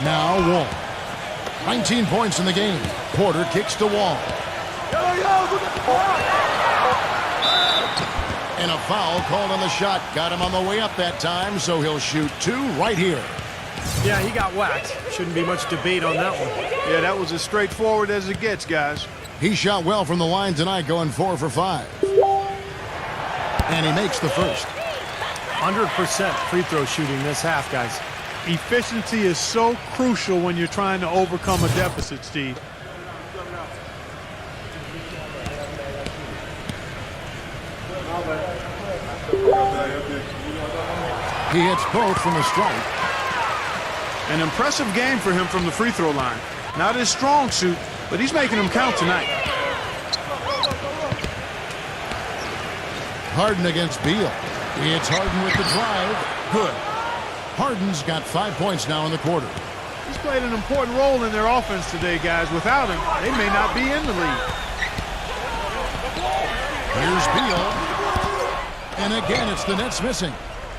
Now Wall. 19 points in the game. Porter kicks to Wall. And a foul called on the shot. Got him on the way up that time, so he'll shoot 2 right here. Yeah, he got whacked. Shouldn't be much debate on that one. Yeah, that was as straightforward as it gets, guys. He shot well from the line tonight, going 4 for 5. And he makes the first. 100% free throw shooting this half, guys. Efficiency is so crucial when you're trying to overcome a deficit, Steve. He hits both from the stripe. An impressive game for him from the free throw line. Not his strong suit, but he's making them count tonight. Harden against Beal. It's Harden with the drive. Good. Harden's got 5 points now in the quarter. He's played an important role in their offense today, guys. Without him, they may not be in the lead. Here's Beal. And again, it's the Nets missing.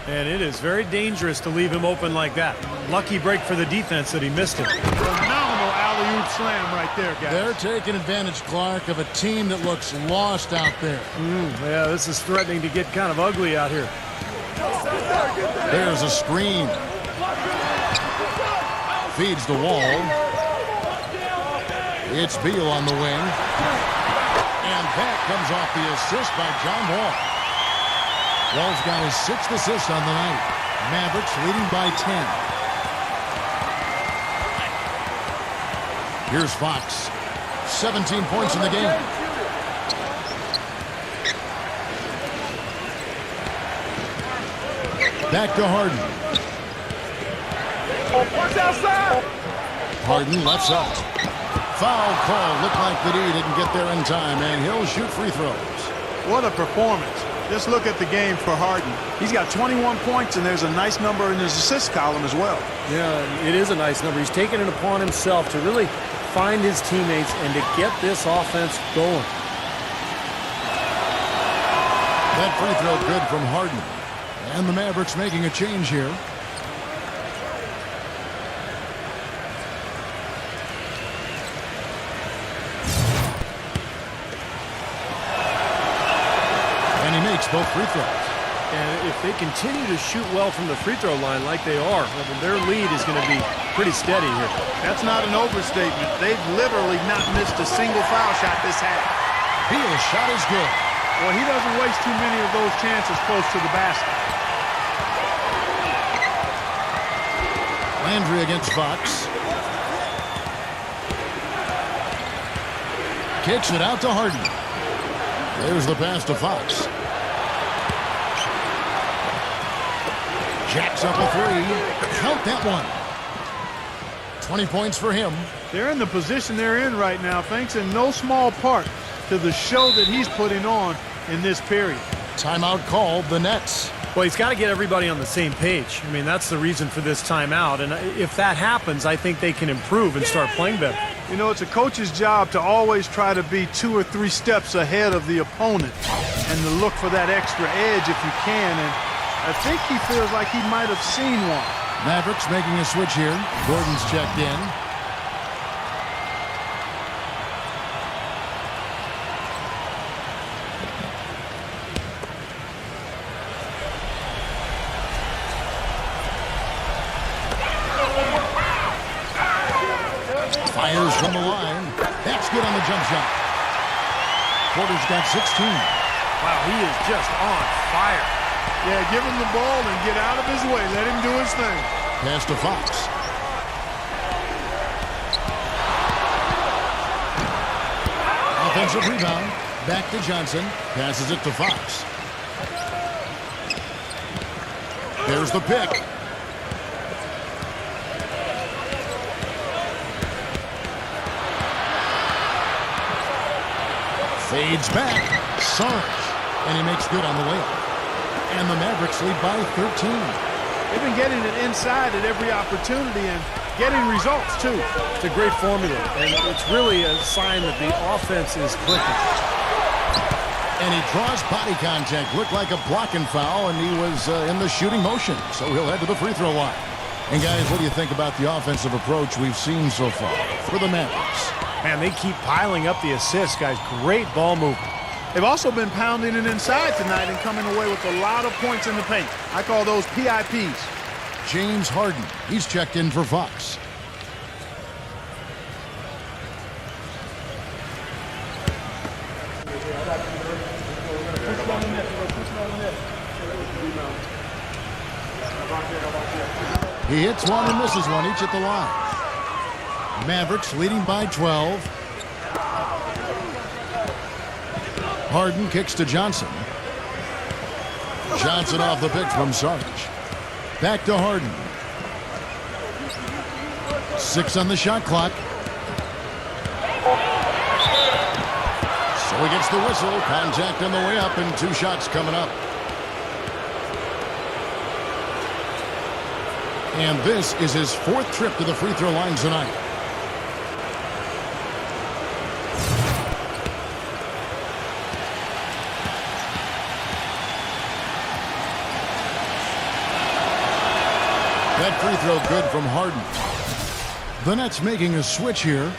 And it is very dangerous to leave him open like that. Lucky break for the defense that he missed it. Phenomenal alley-oop slam right there, guys. They're taking advantage, Clark, of a team that looks lost out there. Yeah, this is threatening to get kind of ugly out here. There's a screen. Feeds the wall. It's Beal on the wing. And that comes off the assist by John Wall. Wall's got his 6th assist on the night. Mavericks leading by 10. Here's Fox. 17 points in the game. Back to Harden. Watch outside. Harden lets up. Foul call. Looked like the D didn't get there in time, and he'll shoot free throws. What a performance. Just look at the game for Harden. He's got 21 points, and there's a nice number in his assist column as well. Yeah, it is a nice number. He's taken it upon himself to really find his teammates and to get this offense going. That free throw good from Harden. And the Mavericks making a change here. And he makes both free throws. And if they continue to shoot well from the free throw line like they are, well, their lead is going to be pretty steady here. That's not an overstatement. They've literally not missed a single foul shot this half. Beal's shot is good. Well, he doesn't waste too many of those chances close to the basket. Landry against Fox. Kicks it out to Harden. There's the pass to Fox. Jacks up a three. Count that one. 20 points for him. They're in the position they're in right now, thanks in no small part to the show that he's putting on in this period. Timeout called, the Nets. Well, he's got to get everybody on the same page. I mean, that's the reason for this timeout. And if that happens, I think they can improve and start playing better. You know, it's a coach's job to always try to be 2 or 3 steps ahead of the opponent and to look for that extra edge if you can. And I think he feels like he might have seen one. Mavericks making a switch here. Gordon's checked in. Fires from the line. That's good on the jump shot. Porter's got 16. Wow, he is just on fire. Yeah, give him the ball and get out of his way. Let him do his thing. Pass to Fox. Offensive rebound. Back to Johnson. Passes it to Fox. There's the pick. Fades back. Sarge. And he makes good on the layup. And the Mavericks lead by 13. They've been getting it inside at every opportunity and getting results, too. It's a great formula, and it's really a sign that the offense is clicking. And he draws body contact. Looked like a blocking foul, and he was in the shooting motion. So he'll head to the free throw line. And, guys, what do you think about the offensive approach we've seen so far for the Mavericks? Man, they keep piling up the assists, guys. Great ball movement. They've also been pounding it inside tonight and coming away with a lot of points in the paint. I call those PIPs. James Harden. He's checked in for Fox. He hits one and misses one, each at the line. Mavericks leading by 12. Harden kicks to Johnson. Johnson off the pick from Sarge. Back to Harden. 6 on the shot clock. So he gets the whistle. Contact on the way up and 2 shots coming up. And this is his 4th trip to the free throw line tonight. That free throw good from Harden. The Nets making a switch here.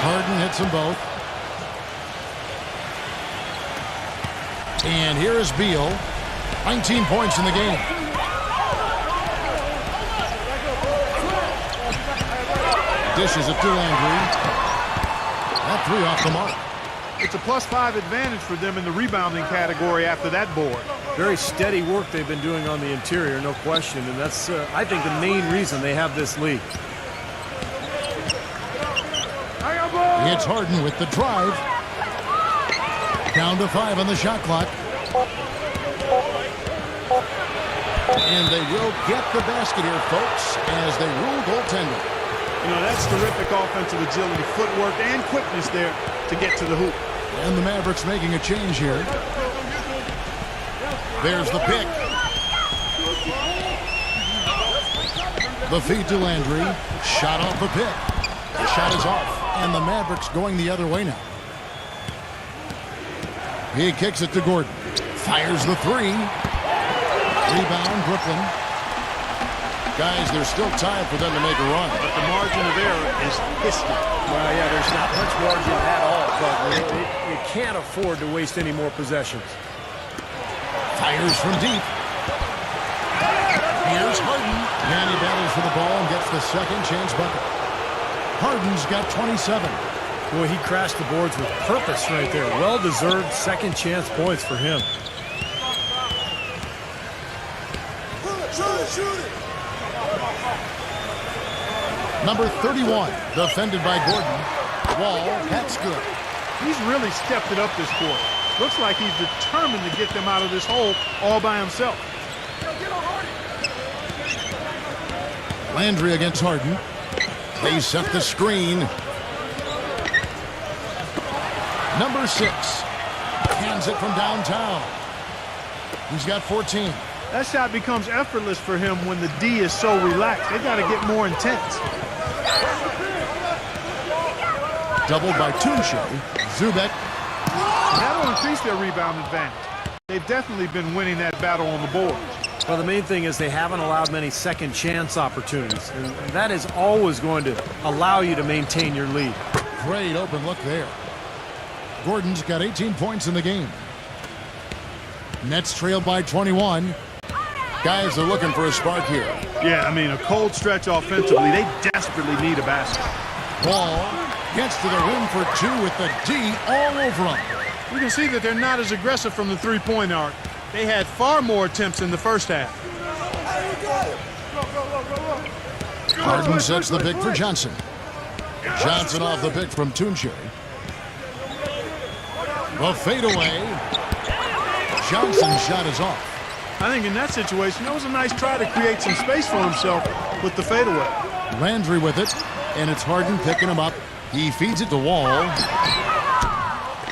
Harden hits them both. And here is Beal. 19 points in the game. Dishes it to Landry. That 3 off the mark. It's a +5 advantage for them in the rebounding category after that board. Very steady work they've been doing on the interior, no question. And that's, I think, the main reason they have this lead. It's Harden with the drive. Down to 5 on the shot clock. And they will get the basket here, folks, as they rule goaltending. You know, that's terrific offensive agility, footwork, and quickness there to get to the hoop. And the Mavericks making a change here. There's the pick. The feed to Landry. Shot off the pick. The shot is off. And the Mavericks going the other way now. He kicks it to Gordon. Fires the 3. Rebound, Brooklyn. Guys, there's still time for them to make a run. But the margin of error is history. Well, yeah, there's not much margin at all, but you can't afford to waste any more possessions. Fires from deep. Here's Harden. And he battles for the ball and gets the second chance bucket. Harden's got 27. Boy, he crashed the boards with purpose right there. Well-deserved second chance points for him. Number 31, defended by Gordon. Wall, that's good. He's really stepped it up this quarter. Looks like he's determined to get them out of this hole all by himself. Landry against Harden. They set the screen. Number 6 hands it from downtown. He's got 14. That shot becomes effortless for him when the D is so relaxed. They got to get more intense. Doubled by Tunche. Zubek. That'll increase their rebound advantage. They've definitely been winning that battle on the boards. Well, the main thing is they haven't allowed many second chance opportunities. And that is always going to allow you to maintain your lead. Great open look there. Gordon's got 18 points in the game. Nets trailed by 21. Guys are looking for a spark here. Yeah, I mean, a cold stretch offensively. They desperately need a basket. Wall gets to the rim for 2 with the D all over him. You can see that they're not as aggressive from the three-point arc. They had far more attempts in the first half. Harden sets the pick for Johnson. Johnson off the pick from Tunche. The fadeaway. Johnson's shot is off. I think in that situation, that was a nice try to create some space for himself with the fadeaway. Landry with it, and it's Harden picking him up. He feeds it to Wall.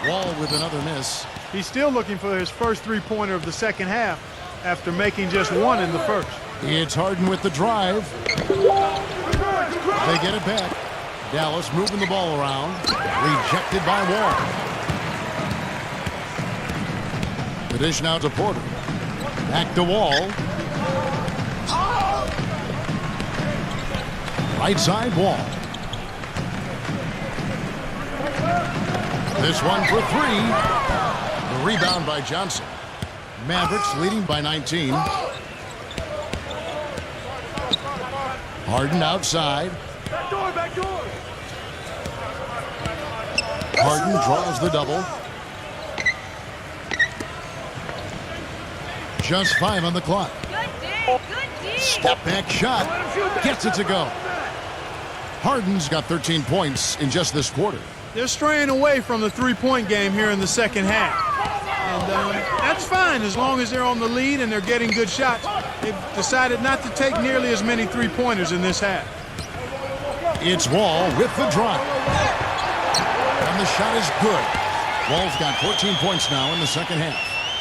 Wall with another miss. He's still looking for his first three-pointer of the second half after making just one in the first. It's Harden with the drive. They get it back. Dallas moving the ball around. Rejected by Wall. The dish now to Porter. Back to Wall. Right side Wall. This one for 3. The rebound by Johnson. Mavericks leading by 19. Harden outside. Back door, back door. Harden draws the double. Just 5 on the clock. Step back shot. Gets it to go. Harden's got 13 points in just this quarter. They're straying away from the three-point game here in the second half. That's fine as long as they're on the lead and they're getting good shots. They've decided not to take nearly as many three-pointers in this half. It's Wall with the drive. And the shot is good. Wall's got 14 points now in the second half.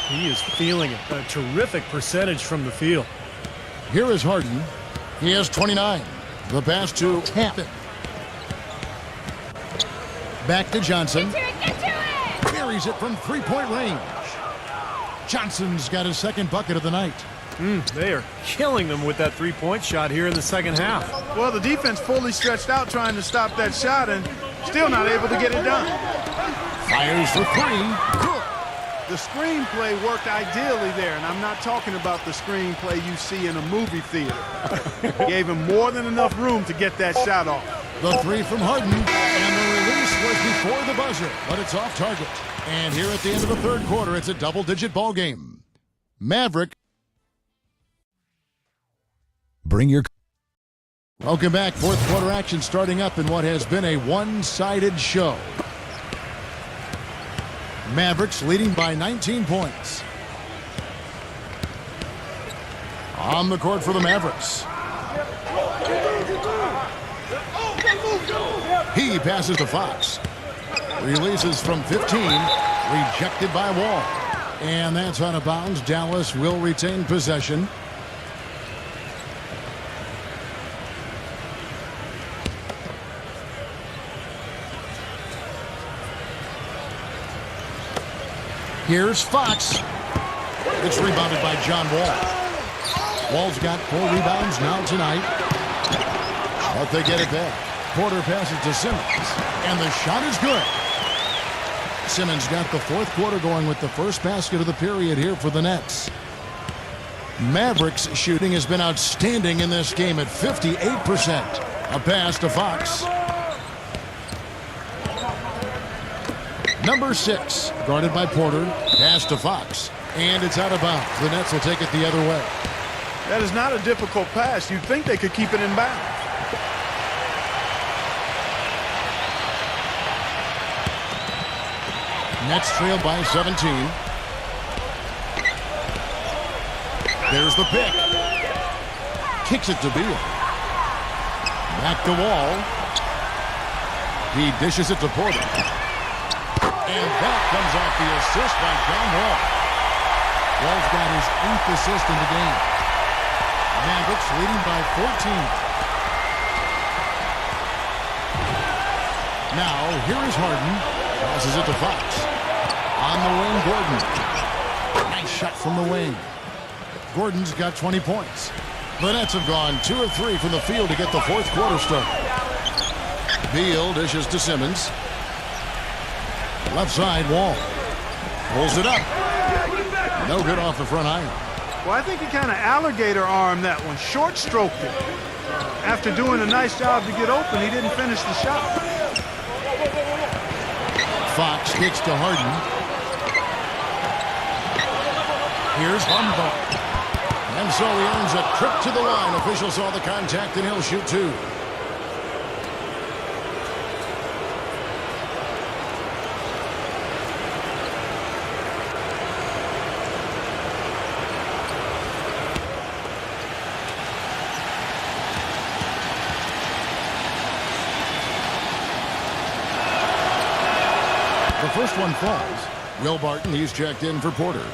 He is feeling it. A terrific percentage from the field. Here is Harden. He has 29. The pass to Hampton. Back to Johnson. Buries it from three-point range. Johnson's got his second bucket of the night. They are killing them with that three-point shot here in the second half. Well, the defense fully stretched out trying to stop that shot and still not able to get it done. Fires for three. Good. The screenplay worked ideally there, and I'm not talking about the screenplay you see in a movie theater. Gave him more than enough room to get that shot off. The three from Harden, and the release was before the buzzer, but it's off target. And here at the end of the third quarter, it's a double-digit ball game. Maverick. Bring your Welcome back. Fourth quarter action starting up in what has been a one-sided show. Mavericks leading by 19 points. On the court for the Mavericks. He passes to Fox. Releases from 15. Rejected by Wall. And that's out of bounds. Dallas will retain possession. Here's Fox. It's rebounded by John Wall. Wall's got 4 rebounds now tonight. But they get it back. Porter passes to Simmons. And the shot is good. Simmons got the fourth quarter going with the first basket of the period here for the Nets. Mavericks shooting has been outstanding in this game at 58%. A pass to Fox. Number 6, guarded by Porter. Pass to Fox. And it's out of bounds. The Nets will take it the other way. That is not a difficult pass. You'd think they could keep it in bounds. Nets trail by 17. There's the pick. Kicks it to Beal. Back to Wall. He dishes it to Porter. And that comes off the assist by John Wall. Wall's got his 8th assist in the game. Mavericks leading by 14. Now, here is Harden. Passes it to Fox. On the wing, Gordon. Nice shot from the wing. Gordon's got 20 points. The Nets have gone 2 of 3 from the field to get the fourth quarter started. Beal dishes to Simmons. Left side, Wall. Pulls it up. No good off the front iron. Well, I think he kind of alligator armed that one. Short stroked it. After doing a nice job to get open, he didn't finish the shot. Fox kicks to Harden. Here's Humboldt. And so he earns a trip to the line. Official saw the contact and he'll shoot 2. The first one falls. Will Barton, he's checked in for Porter.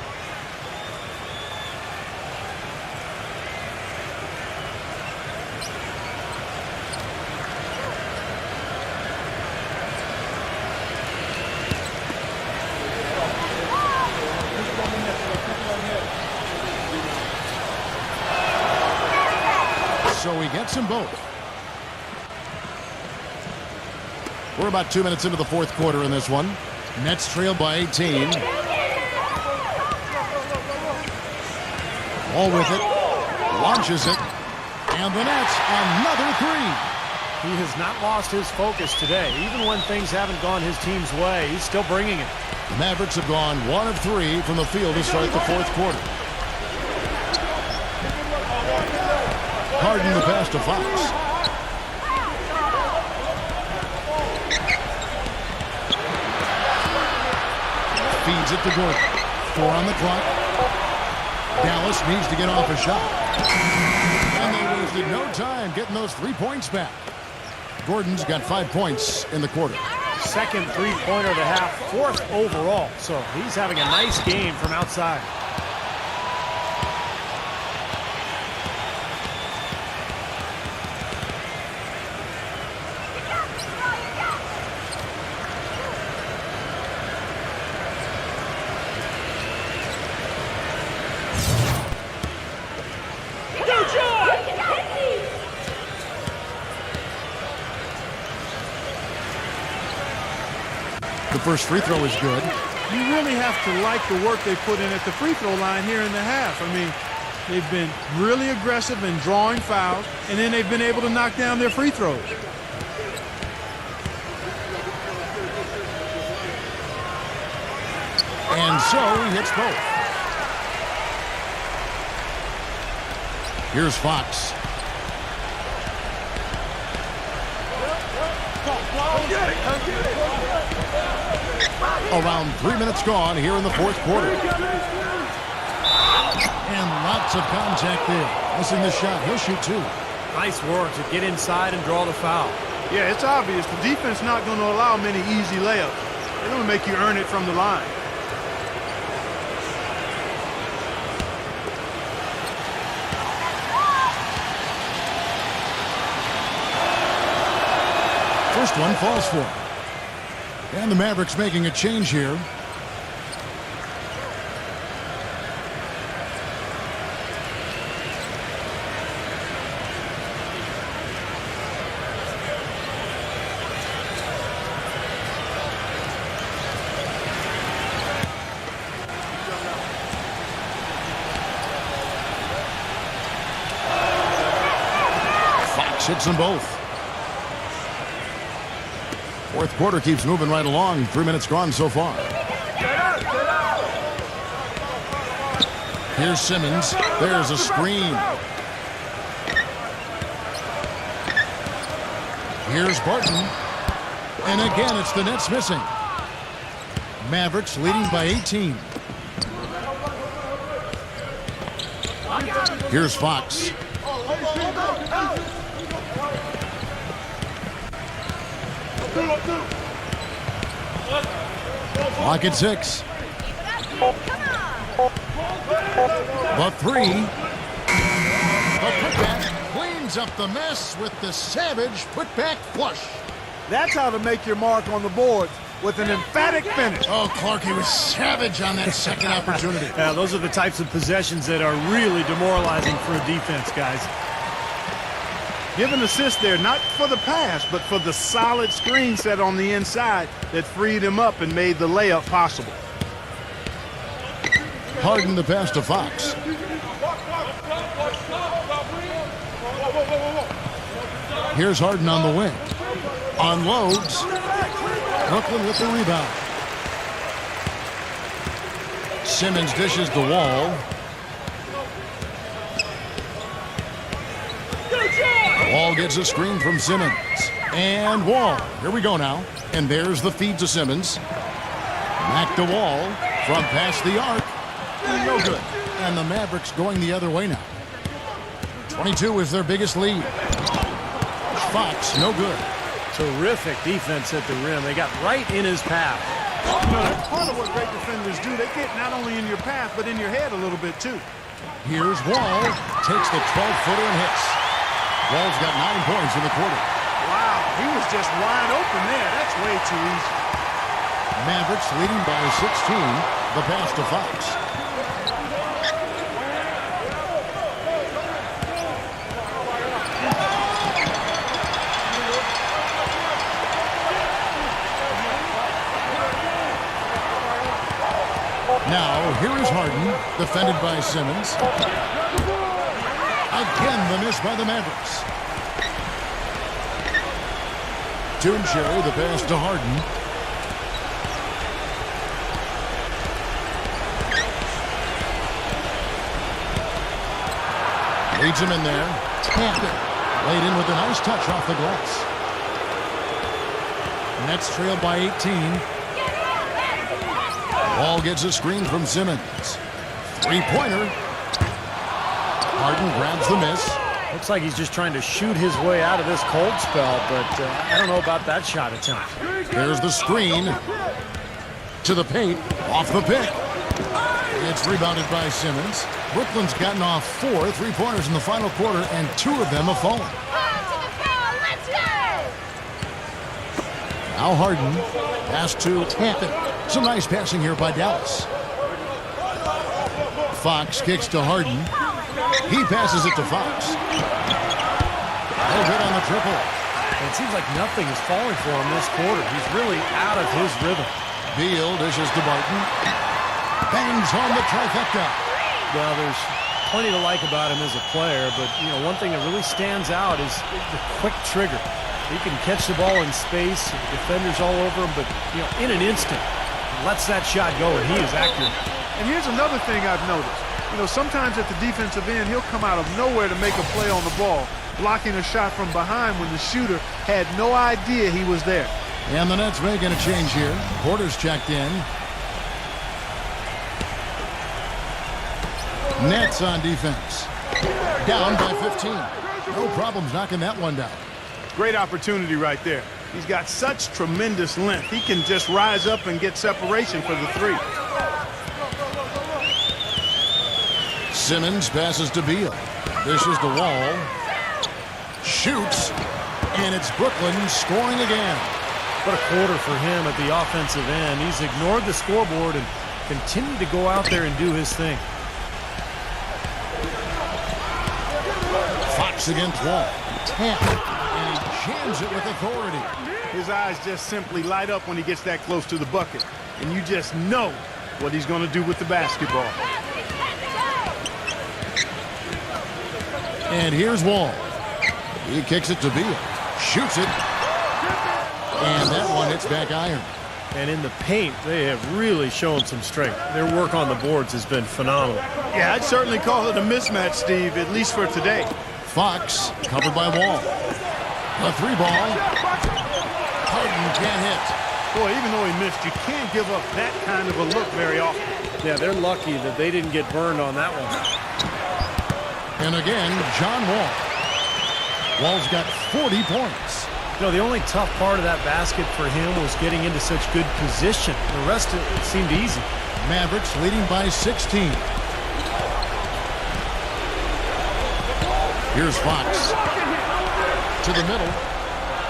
So he gets them both. We're about 2 minutes into the fourth quarter in this one. Nets trail by 18. All with it. Launches it. And the Nets, another 3. He has not lost his focus today. Even when things haven't gone his team's way, he's still bringing it. The Mavericks have gone 1 of 3 from the field to start the fourth quarter. Harden the pass to Fox. Feeds it to Gordon. 4 on the clock. Dallas needs to get off a shot. And they wasted no time getting those 3 points back. Gordon's got 5 points in the quarter. Second three-pointer of the half, 4th overall. So he's having a nice game from outside. The first free throw is good. You really have to like the work they put in at the free throw line here in the half. I mean, they've been really aggressive in drawing fouls, and then they've been able to knock down their free throws. And so he hits both. Here's Fox. Around 3 minutes gone here in the 4th quarter. And lots of contact there. Missing the shot. He'll shoot 2. Nice work to get inside and draw the foul. Yeah, it's obvious. The defense not going to allow many easy layups. They're going to make you earn it from the line. First one falls for him. And the Mavericks making a change here. Fox hits them both. 4th quarter keeps moving right along. 3 minutes gone so far. Here's Simmons. There's a screen. Here's Barton. And again, it's the Nets missing. Mavericks leading by 18. Here's Fox. Clock at 6. The 3. The putback cleans up the mess with the savage putback flush. That's how to make your mark on the board, with an emphatic finish. Oh, Clark, he was savage on that second opportunity. Yeah, those are the types of possessions that are really demoralizing for a defense, guys. Give an assist there, not for the pass, but for the solid screen set on the inside that freed him up and made the layup possible. Harden the pass to Fox. Here's Harden on the wing. Unloads. Brooklyn with the rebound. Simmons dishes the Wall. Wall gets a screen from Simmons. And Wall. Here we go now. And there's the feed to Simmons. Back to Wall. From past the arc. No good. And the Mavericks going the other way now. 22 is their biggest lead. Fox, no good. Terrific defense at the rim. They got right in his path. You know, that's part of what great defenders do. They get not only in your path, but in your head a little bit, too. Here's Wall. Takes the 12-footer and hits. Wall's got 9 points in the quarter. Wow, he was just wide open there. That's way too easy. Mavericks leading by 16. The pass to Fox. Now, here is Harden, defended by Simmons. Again, the miss by the Mavericks. Toonshare, the pass to Harden. Leads him in there. Tapped it. Laid in with a nice touch off the glass. Nets trail by 18. Ball gets a screen from Simmons. Three-pointer. Harden grabs the miss. Looks like he's just trying to shoot his way out of this cold spell, but I don't know about that shot attempt. There's the screen. To the paint. Off the pick. It's rebounded by Simmons. Brooklyn's gotten off 4 3-pointers in the final quarter, and 2 of them have fallen. Now Harden. Pass to Hampton. Some nice passing here by Dallas. Fox kicks to Harden. He passes it to Fox. No good on the triple. It seems like nothing is falling for him this quarter. He's really out of his rhythm. Beal dishes to Barton. Bangs home the trifecta. Well, there's plenty to like about him as a player, but one thing that really stands out is the quick trigger. He can catch the ball in space, defenders all over him, but in an instant, lets that shot go, and he is accurate. And here's another thing I've noticed. Sometimes at the defensive end, he'll come out of nowhere to make a play on the ball, blocking a shot from behind when the shooter had no idea he was there. And the Nets making a change here. Porter's checked in. Nets on defense. Down by 15. No problems knocking that one down. Great opportunity right there. He's got such tremendous length. He can just rise up and get separation for the three. Simmons passes to Beal. Dishes the wall. Shoots. And it's Brooklyn scoring again. What a quarter for him at the offensive end. He's ignored the scoreboard and continued to go out there and do his thing. Fox against Wall. Tap. And he jams it with authority. His eyes just simply light up when he gets that close to the bucket. And you just know what he's going to do with the basketball. And here's Wall. He kicks it to Beal. Shoots it. And that one hits back iron. And in the paint, they have really shown some strength. Their work on the boards has been phenomenal. Yeah, I'd certainly call it a mismatch, Steve, at least for today. Fox covered by Wall. A 3-ball. Harden can't hit. Boy, even though he missed, you can't give up that kind of a look very often. Yeah, they're lucky that they didn't get burned on that one. And again, John Wall. Wall's got 40 points. The only tough part of that basket for him was getting into such good position. The rest of it seemed easy. Mavericks leading by 16. Here's Fox. To the middle.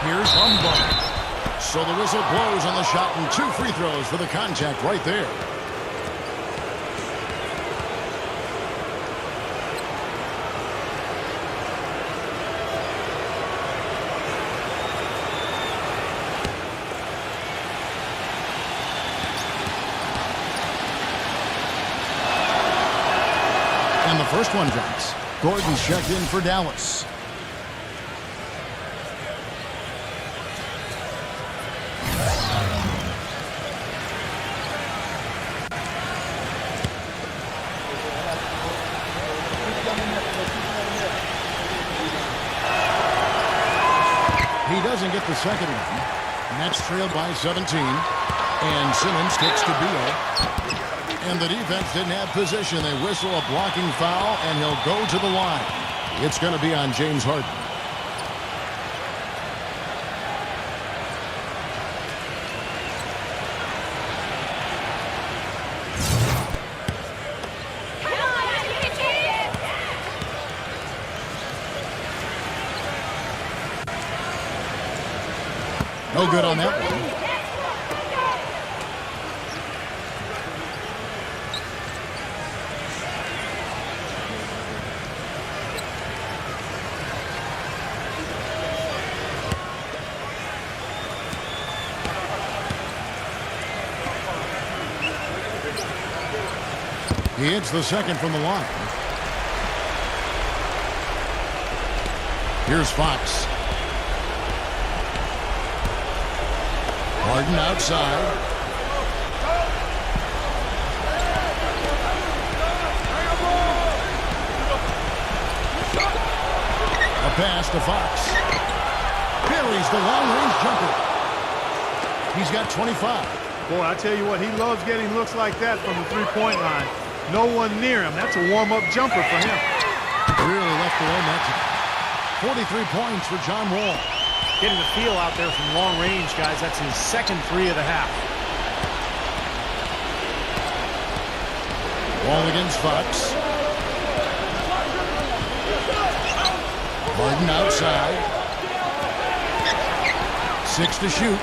Here's Humboldt. So the whistle blows on the shot and 2 free throws for the contact right there. And the first one drops. Gordon's checked in for Dallas. He doesn't get the second one. Nets trailed by 17. And Simmons kicks to Beal. And the defense didn't have position. They whistle a blocking foul, and he'll go to the line. It's going to be on James Harden. No good on that one. He hits the second from the line. Here's Fox. Harden outside. A pass to Fox. Buries the long-range jumper. He's got 25. Boy, I tell you what, he loves getting looks like that from the three-point line. No one near him. That's a warm-up jumper for him. Really left alone that time. 43 points for John Wall. Getting the feel out there from long range, guys. That's his second three of the half. Wall against Fox. Harden outside. 6 to shoot.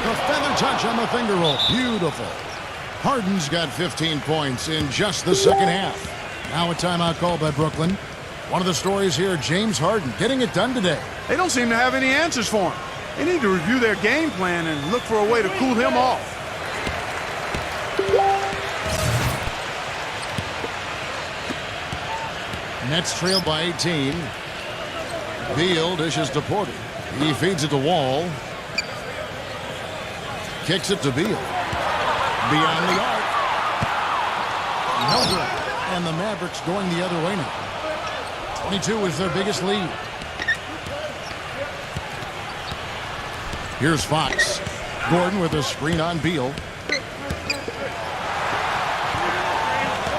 The feather touch on the finger roll. Beautiful. Harden's got 15 points in just the second half. Now a timeout call by Brooklyn. One of the stories here, James Harden getting it done today. They don't seem to have any answers for him. They need to review their game plan and look for a way to cool him off. Nets trail by 18. Beal dishes to Porter. He feeds it to Wall. Kicks it to Beal. Beyond the arc. No good. And the Mavericks going the other way now. 22 is their biggest lead. Here's Fox. Gordon with a screen on Beal.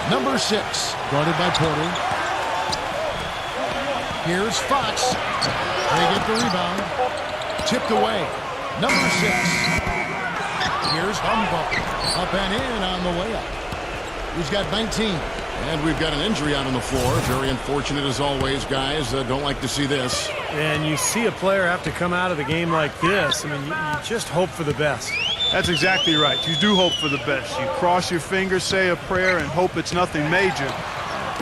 Number 6, guarded by Porter. Here's Fox. They get the rebound. Tipped away. Number 6. Here's Humboldt. Up and in on the way up. He's got 19. And we've got an injury out on the floor. Very unfortunate as always, guys. Don't like to see this. And you see a player have to come out of the game like this. I mean, you just hope for the best. That's exactly right. You do hope for the best. You cross your fingers, say a prayer, and hope it's nothing major.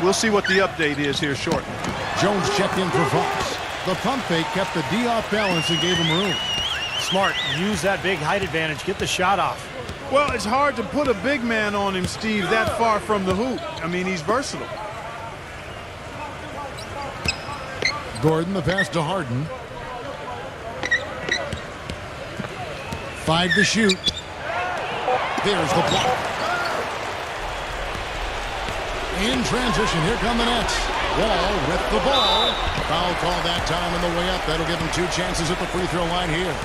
We'll see what the update is here shortly. Jones checked in for Fox. The pump fake kept the D off balance and gave him room. Smart. Use that big height advantage. Get the shot off. Well, it's hard to put a big man on him, Steve, that far from the hoop. I mean, he's versatile. Gordon, the pass to Harden. 5 to shoot. There's the block. In transition, here come the Nets. Wall with the ball. Foul call that time on the way up. That'll give him 2 chances at the free throw line here.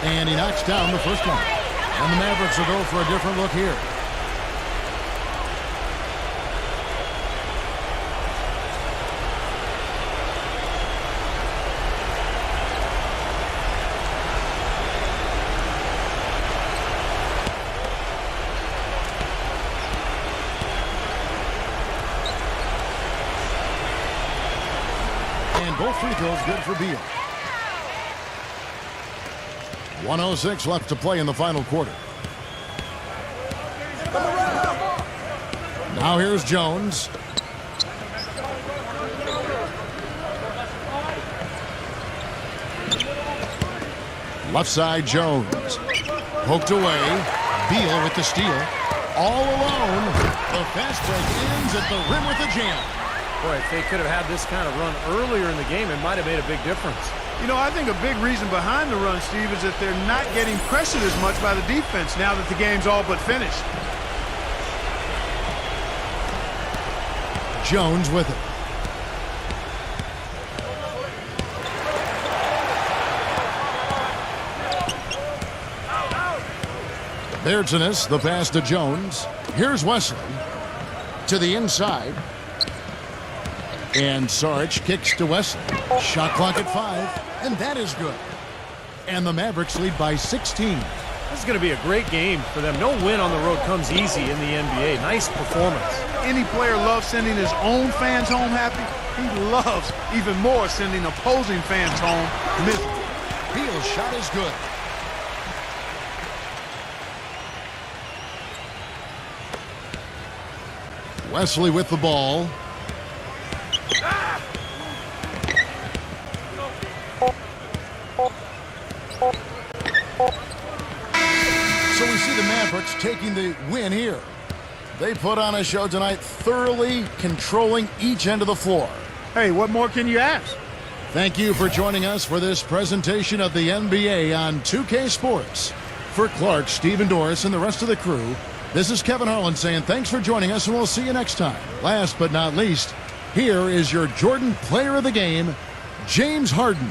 And he knocks down the first one. And the Mavericks will go for a different look here. And both free throws good for Beal. 1:06 left to play in the final quarter. Now here's Jones. Left side Jones. Poked away. Beal with the steal. All alone. The fast break ends at the rim with a jam. Boy, if they could have had this kind of run earlier in the game, it might have made a big difference. You know, I think a big reason behind the run, Steve, is that they're not getting pressured as much by the defense now that the game's all but finished. Jones with it. Bertzinus, the pass to Jones. Here's Wesley. To the inside. And Sarge kicks to Wesley. Shot clock at 5. And that is good. And the Mavericks lead by 16. This is going to be a great game for them. No win on the road comes easy in the NBA. Nice performance. Any player loves sending his own fans home happy. He loves even more sending opposing fans home miserable. Beal's shot is good. Wesley with the ball. So we see the Mavericks taking the win here. They put on a show tonight, thoroughly controlling each end of the floor. Hey, what more can you ask? Thank you for joining us for this presentation of the NBA on 2K Sports. For Clark, Stephen Doris, and the rest of the crew, this is Kevin Harlan saying thanks for joining us, and we'll see you next time. Last but not least, here is your Jordan Player of the Game, James Harden.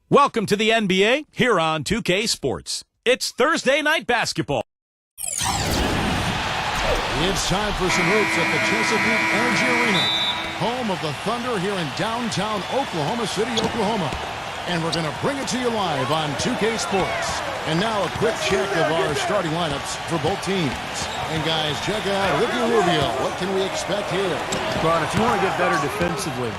Welcome to the NBA here on 2K Sports. It's Thursday night basketball. It's time for some hoops at the Chesapeake Energy Arena, home of the Thunder here in downtown Oklahoma City, Oklahoma. And we're going to bring it to you live on 2K Sports. And now a quick check of our starting lineups for both teams. And guys, check out Ricky Rubio. What can we expect here? Ron, if you want to get better defensively,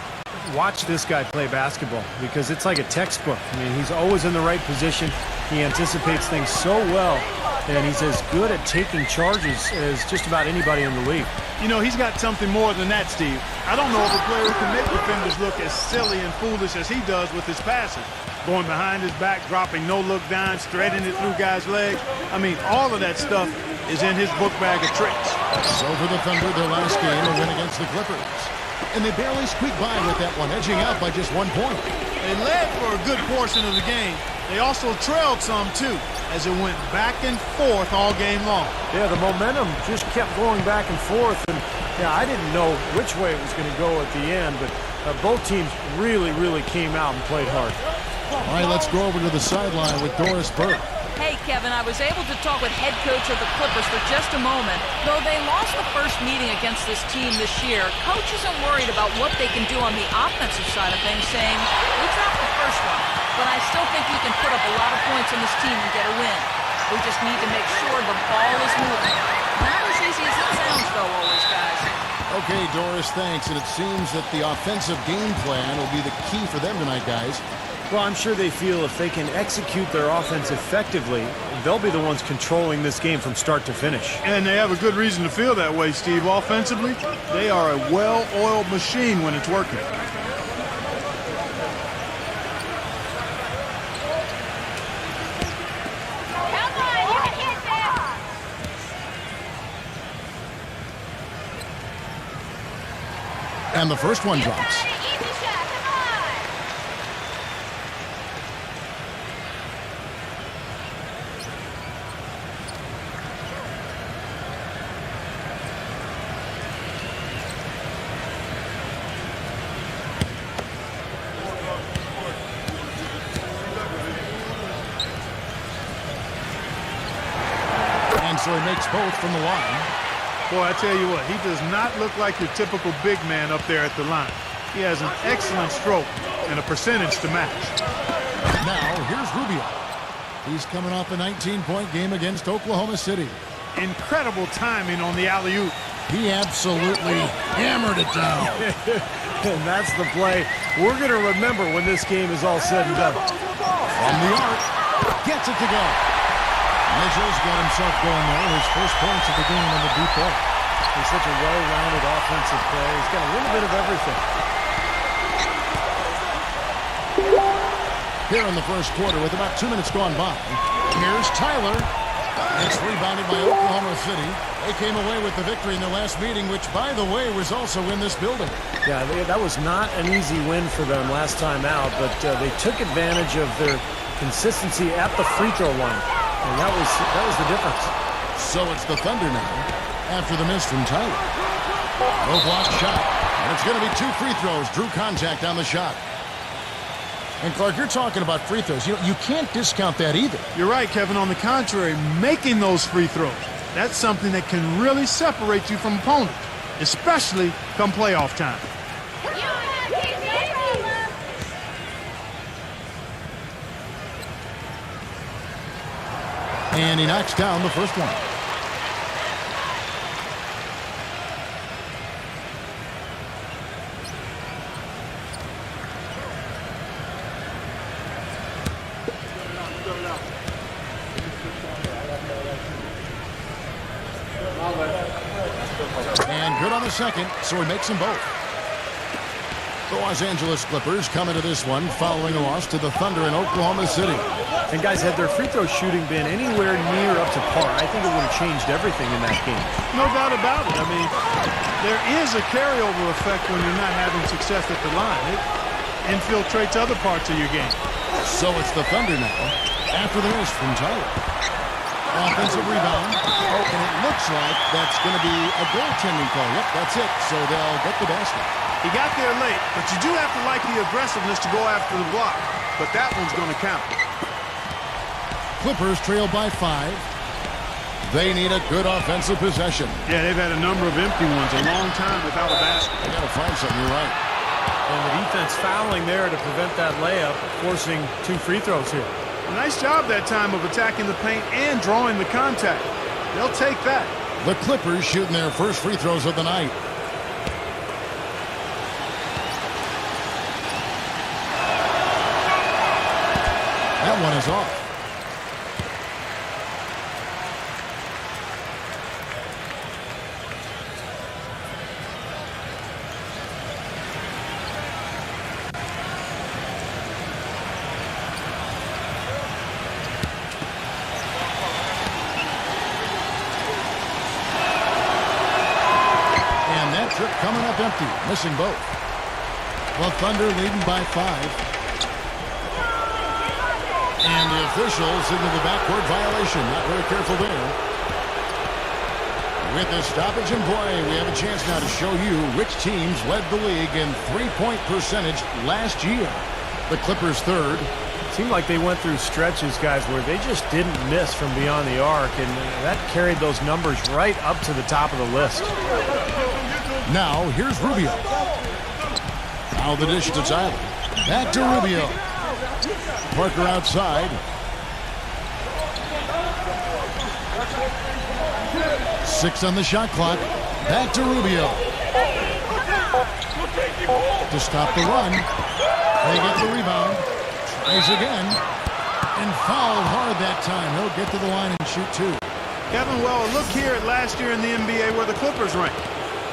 watch this guy play basketball because it's like a textbook. I mean, he's always in the right position. He anticipates things so well, and he's as good at taking charges as just about anybody in the league. You know, he's got something more than that, Steve. I don't know of a player who can make defenders look as silly and foolish as he does with his passing. Going behind his back, dropping no-look dimes, threading it through guys' legs. I mean, all of that stuff is in his book bag of tricks. So for the Thunder, their last game, a win against the Clippers. And they barely squeaked by with that one, edging out by just 1 point. They led for a good portion of the game. They also trailed some, too, as it went back and forth all game long. Yeah, the momentum just kept going back and forth. And, yeah, I didn't know which way it was going to go at the end, but both teams really came out and played hard. All right, let's go over to the sideline with Doris Burke. Hey, Kevin, I was able to talk with head coach of the Clippers for just a moment. Though they lost the first meeting against this team this year, coach isn't worried about what they can do on the offensive side of things, saying, we dropped the first one, but I still think we can put up a lot of points on this team and get a win. We just need to make sure the ball is moving. Not as easy as it sounds, though, always, guys. Okay, Doris, thanks. And it seems that the offensive game plan will be the key for them tonight, guys. Well, I'm sure they feel if they can execute their offense effectively, they'll be the ones controlling this game from start to finish. And they have a good reason to feel that way, Steve. Offensively, they are a well-oiled machine when it's working. And the first one drops. And so he makes both from the line. Boy, I tell you what, he does not look like your typical big man up there at the line. He has an excellent stroke and a percentage to match. Now, here's Rubio. He's coming off a 19-point game against Oklahoma City. Incredible timing on the alley-oop. He absolutely hammered it down. And that's the play we're going to remember when this game is all said and done. From the arc, gets it to go. Mitchell's got himself going there. His first points of the game on the deep ball. He's such a well-rounded offensive player. He's got a little bit of everything. Here in the first quarter with about 2 minutes gone by. Here's Tyler. It's rebounded by Oklahoma City. They came away with the victory in their last meeting, which, by the way, was also in this building. Yeah, that was not an easy win for them last time out, but they took advantage of their consistency at the free throw line. And that was the difference. So it's the Thunder now, after the miss from Tyler. No block shot, and it's going to be 2 free throws. Drew contact on the shot. And Clark, you're talking about free throws. You can't discount that either. You're right, Kevin. On the contrary, making those free throws, that's something that can really separate you from opponents, especially come playoff time. And he knocks down the first one. And good on the second, so he makes them both. The Los Angeles Clippers come into this one following a loss to the Thunder in Oklahoma City. And guys, had their free throw shooting been anywhere near up to par, I think it would have changed everything in that game. No doubt about it. I mean, there is a carryover effect when you're not having success at the line. It infiltrates other parts of your game. So it's the Thunder now, after the miss from Tyler. Offensive rebound. Oh, and it looks like that's going to be a goaltending call. Yep, that's it. So they'll get the basket. He got there late, but you do have to like the aggressiveness to go after the block. But that one's going to count. Clippers trail by 5. They need a good offensive possession. Yeah, they've had a number of empty ones a long time without a basket. They got to find something. You're right. And the defense fouling there to prevent that layup, forcing 2 free throws here. A nice job that time of attacking the paint and drawing the contact. They'll take that. The Clippers shooting their first free throws of the night. That one is off. Trip coming up empty, missing both. The Thunder leading by 5. And the officials signal the backcourt violation. Not very careful there. With the stoppage in play, we have a chance now to show you which teams led the league in three-point percentage last year. The Clippers third. Seemed like they went through stretches, guys, where they just didn't miss from beyond the arc, and that carried those numbers right up to the top of the list. Now, here's Rubio. Now the dish to Tyler. Back to Rubio. Parker outside. 6 on the shot clock. Back to Rubio. To stop the run. They get the rebound. Tries again. And fouled hard that time. He'll get to the line and shoot two. Kevin, well, look here at last year in the NBA where the Clippers ranked.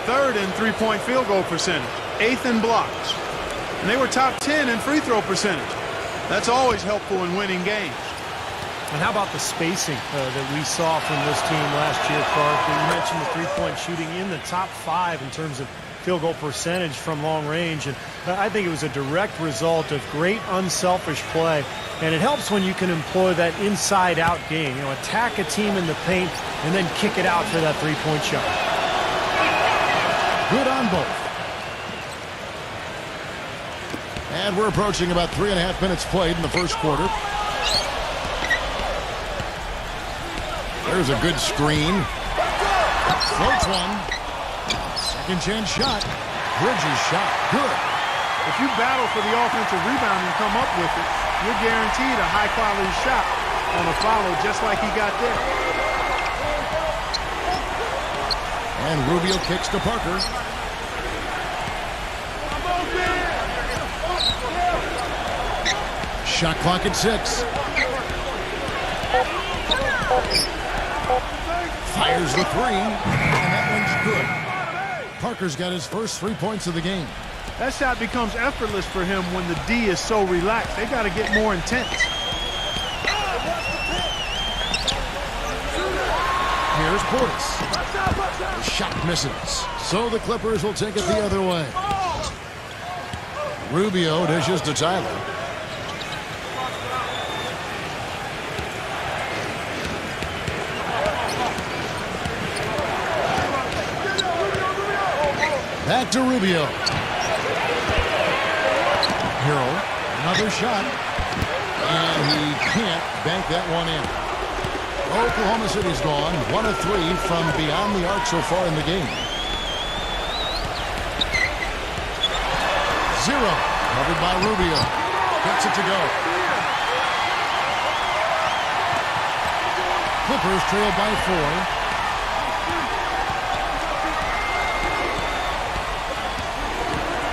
3rd in three-point field goal percentage, 8th in blocks. And they were top 10 in free throw percentage. That's always helpful in winning games. And how about the spacing that we saw from this team last year, Clark? You mentioned the three-point shooting in the top 5 in terms of field goal percentage from long range. And I think it was a direct result of great unselfish play. And it helps when you can employ that inside-out game. You know, attack a team in the paint and then kick it out for that three-point shot. Good on both. And we're approaching about 3.5 minutes played in the first quarter. There's a good screen. Floats one. Second chance shot. Bridges shot. Good. If you battle for the offensive rebound and come up with it, you're guaranteed a high-quality shot on a follow just like he got there. And Rubio kicks to Parker. Shot clock at 6. Fires the 3, and that one's good. Parker's got his first 3 points of the game. That shot becomes effortless for him when the D is so relaxed. They got to get more intense. Here's Portis. The shot misses. So the Clippers will take it the other way. Rubio dishes to Tyler. Back to Rubio. Hero, another shot. And he can't bank that one in. Oklahoma City's gone 1 of 3 from beyond the arc so far in the game. 0. Covered by Rubio. Gets it to go. Clippers trail by 4.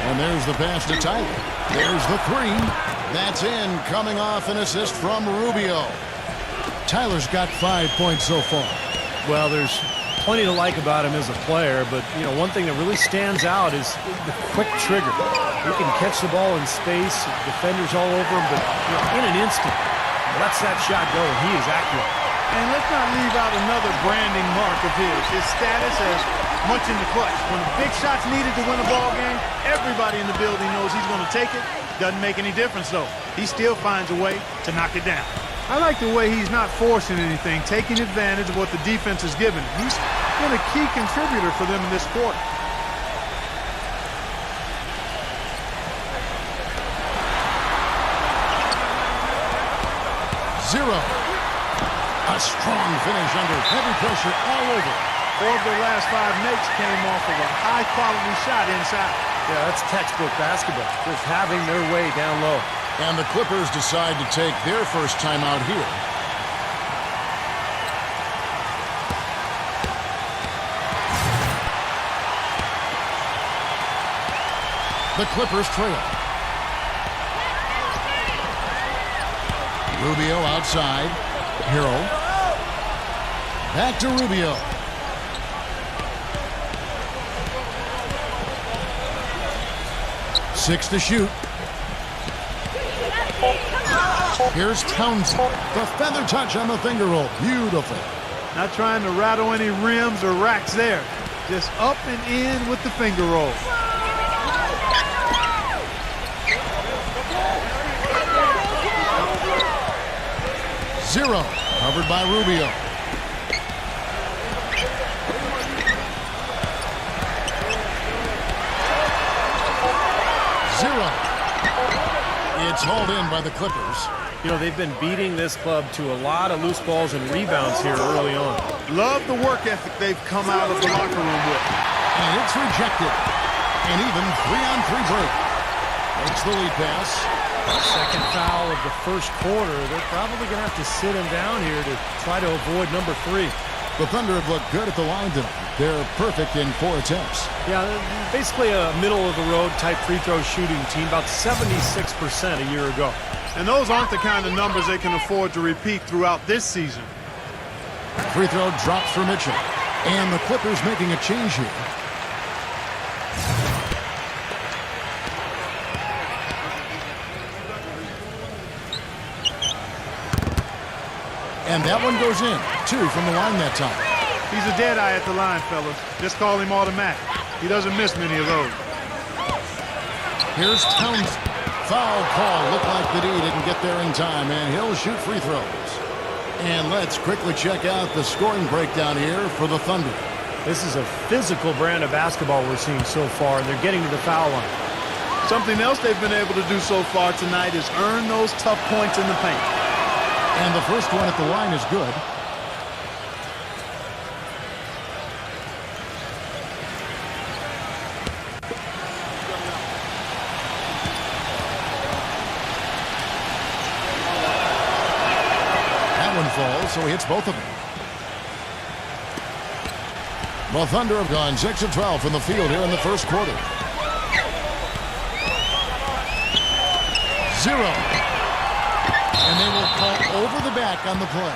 And there's the pass to Tyler. There's the 3. That's in, coming off an assist from Rubio. Tyler's got 5 points so far. Well, there's plenty to like about him as a player, but, you know, one thing that really stands out is the quick trigger. He can catch the ball in space, defenders all over him, but in an instant, lets that shot go, and he is accurate. And let's not leave out another branding mark of his status as much in the clutch. When the big shot's needed to win a ball game, everybody in the building knows he's going to take it. Doesn't make any difference, though. He still finds a way to knock it down. I like the way he's not forcing anything, taking advantage of what the defense is giving him. He's been a key contributor for them in this quarter. Zero. A strong finish under heavy pressure all over. 4 of their last 5 makes came off of a high-quality shot inside. Yeah, that's textbook basketball, just having their way down low. And the Clippers decide to take their first timeout here. The Clippers trail. Rubio outside. Hero. Back to Rubio. Six to shoot. Here's Townsend. The feather touch on the finger roll. Beautiful. Not trying to rattle any rims or racks there. Just up and in with the finger roll. Zero. Covered by Rubio. Zero. It's hauled in by the Clippers. You know, they've been beating this club to a lot of loose balls and rebounds here early on. Love the work ethic they've come out of the locker room with. And it's rejected. An even 3-on-3 break. Makes the lead pass. Second foul of the first quarter. They're probably going to have to sit him down here to try to avoid number 3. The Thunder have looked good at the line tonight. They're perfect in 4 attempts. Yeah, basically a middle-of-the-road type free throw shooting team, about 76% a year ago. And those aren't the kind of numbers they can afford to repeat throughout this season. Free throw drops for Mitchell. And the Clippers making a change here. And that one goes in. 2 from the line that time. He's a dead eye at the line, fellas. Just call him automatic. He doesn't miss many of those. Here's Townsend. Foul call. Looked like the D didn't get there in time, and he'll shoot free throws. And let's quickly check out the scoring breakdown here for the Thunder. This is a physical brand of basketball we're seeing so far, and they're getting to the foul line. Something else they've been able to do so far tonight is earn those tough points in the paint. And the first one at the line is good. Falls, so he hits both of them. The Thunder have gone 6 of 12 from the field here in the first quarter. 0. And they will call over the back on the play.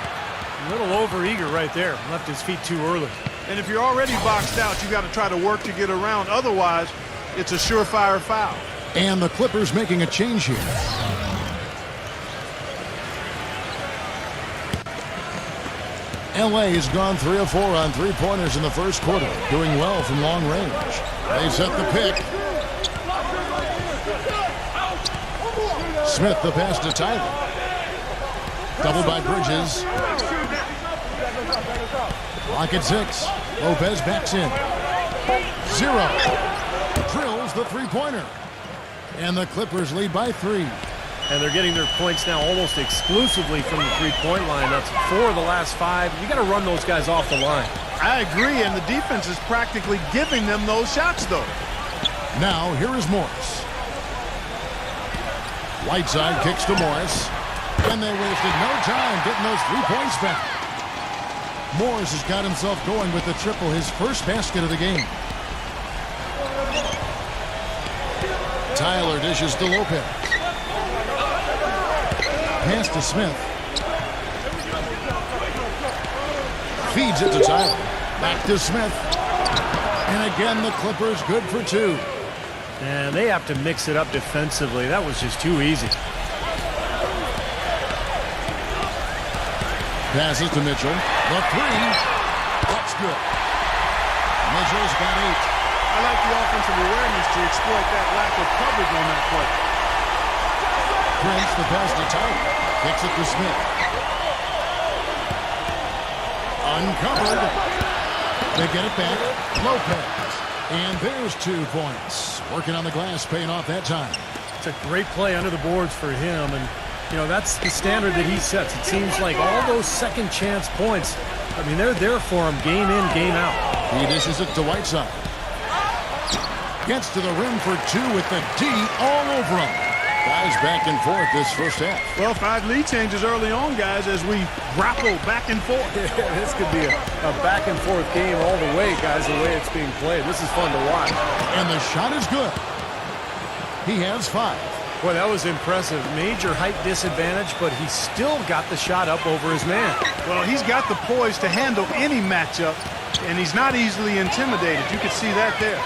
A little overeager right there. Left his feet too early. And if you're already boxed out, you got to try to work to get around. Otherwise, it's a surefire foul. And the Clippers making a change here. LA has gone 3 of 4 on three-pointers in the first quarter, doing well from long range. They set the pick. Smith the pass to Tyler. Doubled by Bridges. Lock at 6. Lopez backs in. 0. Drills the three-pointer. And the Clippers lead by 3. And they're getting their points now almost exclusively from the three-point line. That's 4 of the last 5. You got to run those guys off the line. I agree, and the defense is practically giving them those shots, though. Now, here is Morris. Whiteside kicks to Morris. And they wasted no time getting those 3 points back. Morris has got himself going with the triple, his first basket of the game. Tyler dishes to Lopez. Pass to Smith. Feeds it to Tyler. Back to Smith. And again, the Clippers good for 2. And they have to mix it up defensively. That was just too easy. Passes to Mitchell. The 3. That's good. Mitchell's got 8. I like the offensive awareness to exploit that lack of coverage on that play. Prince the pass to Tyler. Kicks it to Smith. Uncovered. They get it back. Lopez. And there's 2 points. Working on the glass, paying off that time. It's a great play under the boards for him. And, you know, that's the standard that he sets. It seems like all those second chance points, I mean, they're there for him game in, game out. He dishes it to Whiteside. Gets to the rim for 2 with the D all over him. Guys back and forth this first half. Well, 5 lead changes early on, guys, as we grapple back and forth. Yeah, this could be a back and forth game all the way, guys, the way it's being played. This is fun to watch. And the shot is good. He has 5. Boy, that was impressive. Major height disadvantage, but he still got the shot up over his man. Well, he's got the poise to handle any matchup, and he's not easily intimidated. You can see that there.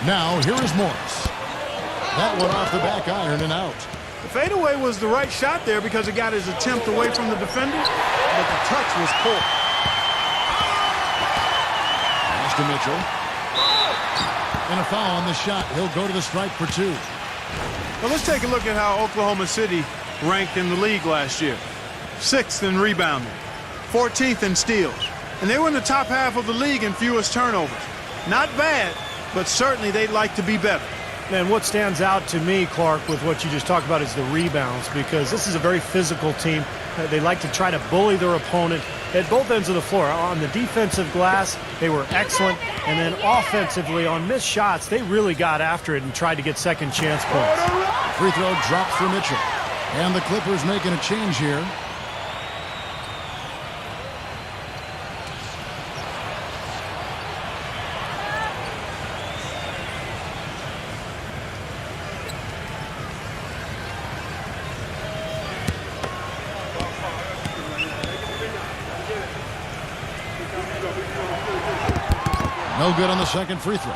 Now, here is Morris. That one off the back iron and out. The fadeaway was the right shot there because it got his attempt away from the defender, but the touch was poor. Pass to Mitchell. And a foul on the shot. He'll go to the stripe for 2. Well, let's take a look at how Oklahoma City ranked in the league last year. 6th in rebounding, 14th in steals, and they were in the top half of the league in fewest turnovers. Not bad, but certainly they'd like to be better. And what stands out to me, Clark, with what you just talked about is the rebounds, because this is a very physical team. They like to try to bully their opponent at both ends of the floor. On the defensive glass, they were excellent. And then offensively, on missed shots, they really got after it and tried to get second chance points. Free throw drops for Mitchell. And the Clippers making a change here. No good on the second free throw.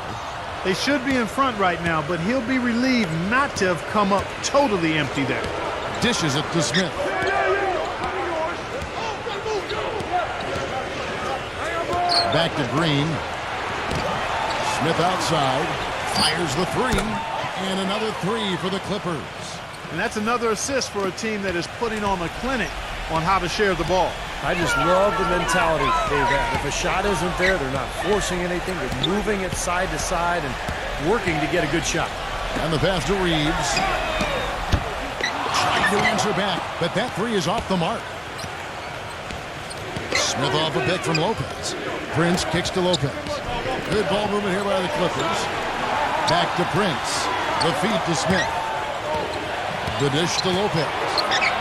They should be in front right now, but he'll be relieved not to have come up totally empty there. Dishes it to Smith. Back to Green. Smith outside. Fires the three. And another three for the Clippers. And that's another assist for a team that is putting on a clinic on how to share the ball. I just love the mentality they've had. If a shot isn't there, they're not forcing anything. They're moving it side to side and working to get a good shot. And the pass to Reeves. Trying to answer back, but that three is off the mark. Smith off a pick from Lopez. Prince kicks to Lopez. Good ball movement here by the Clippers. Back to Prince. The feed to Smith. The dish to Lopez.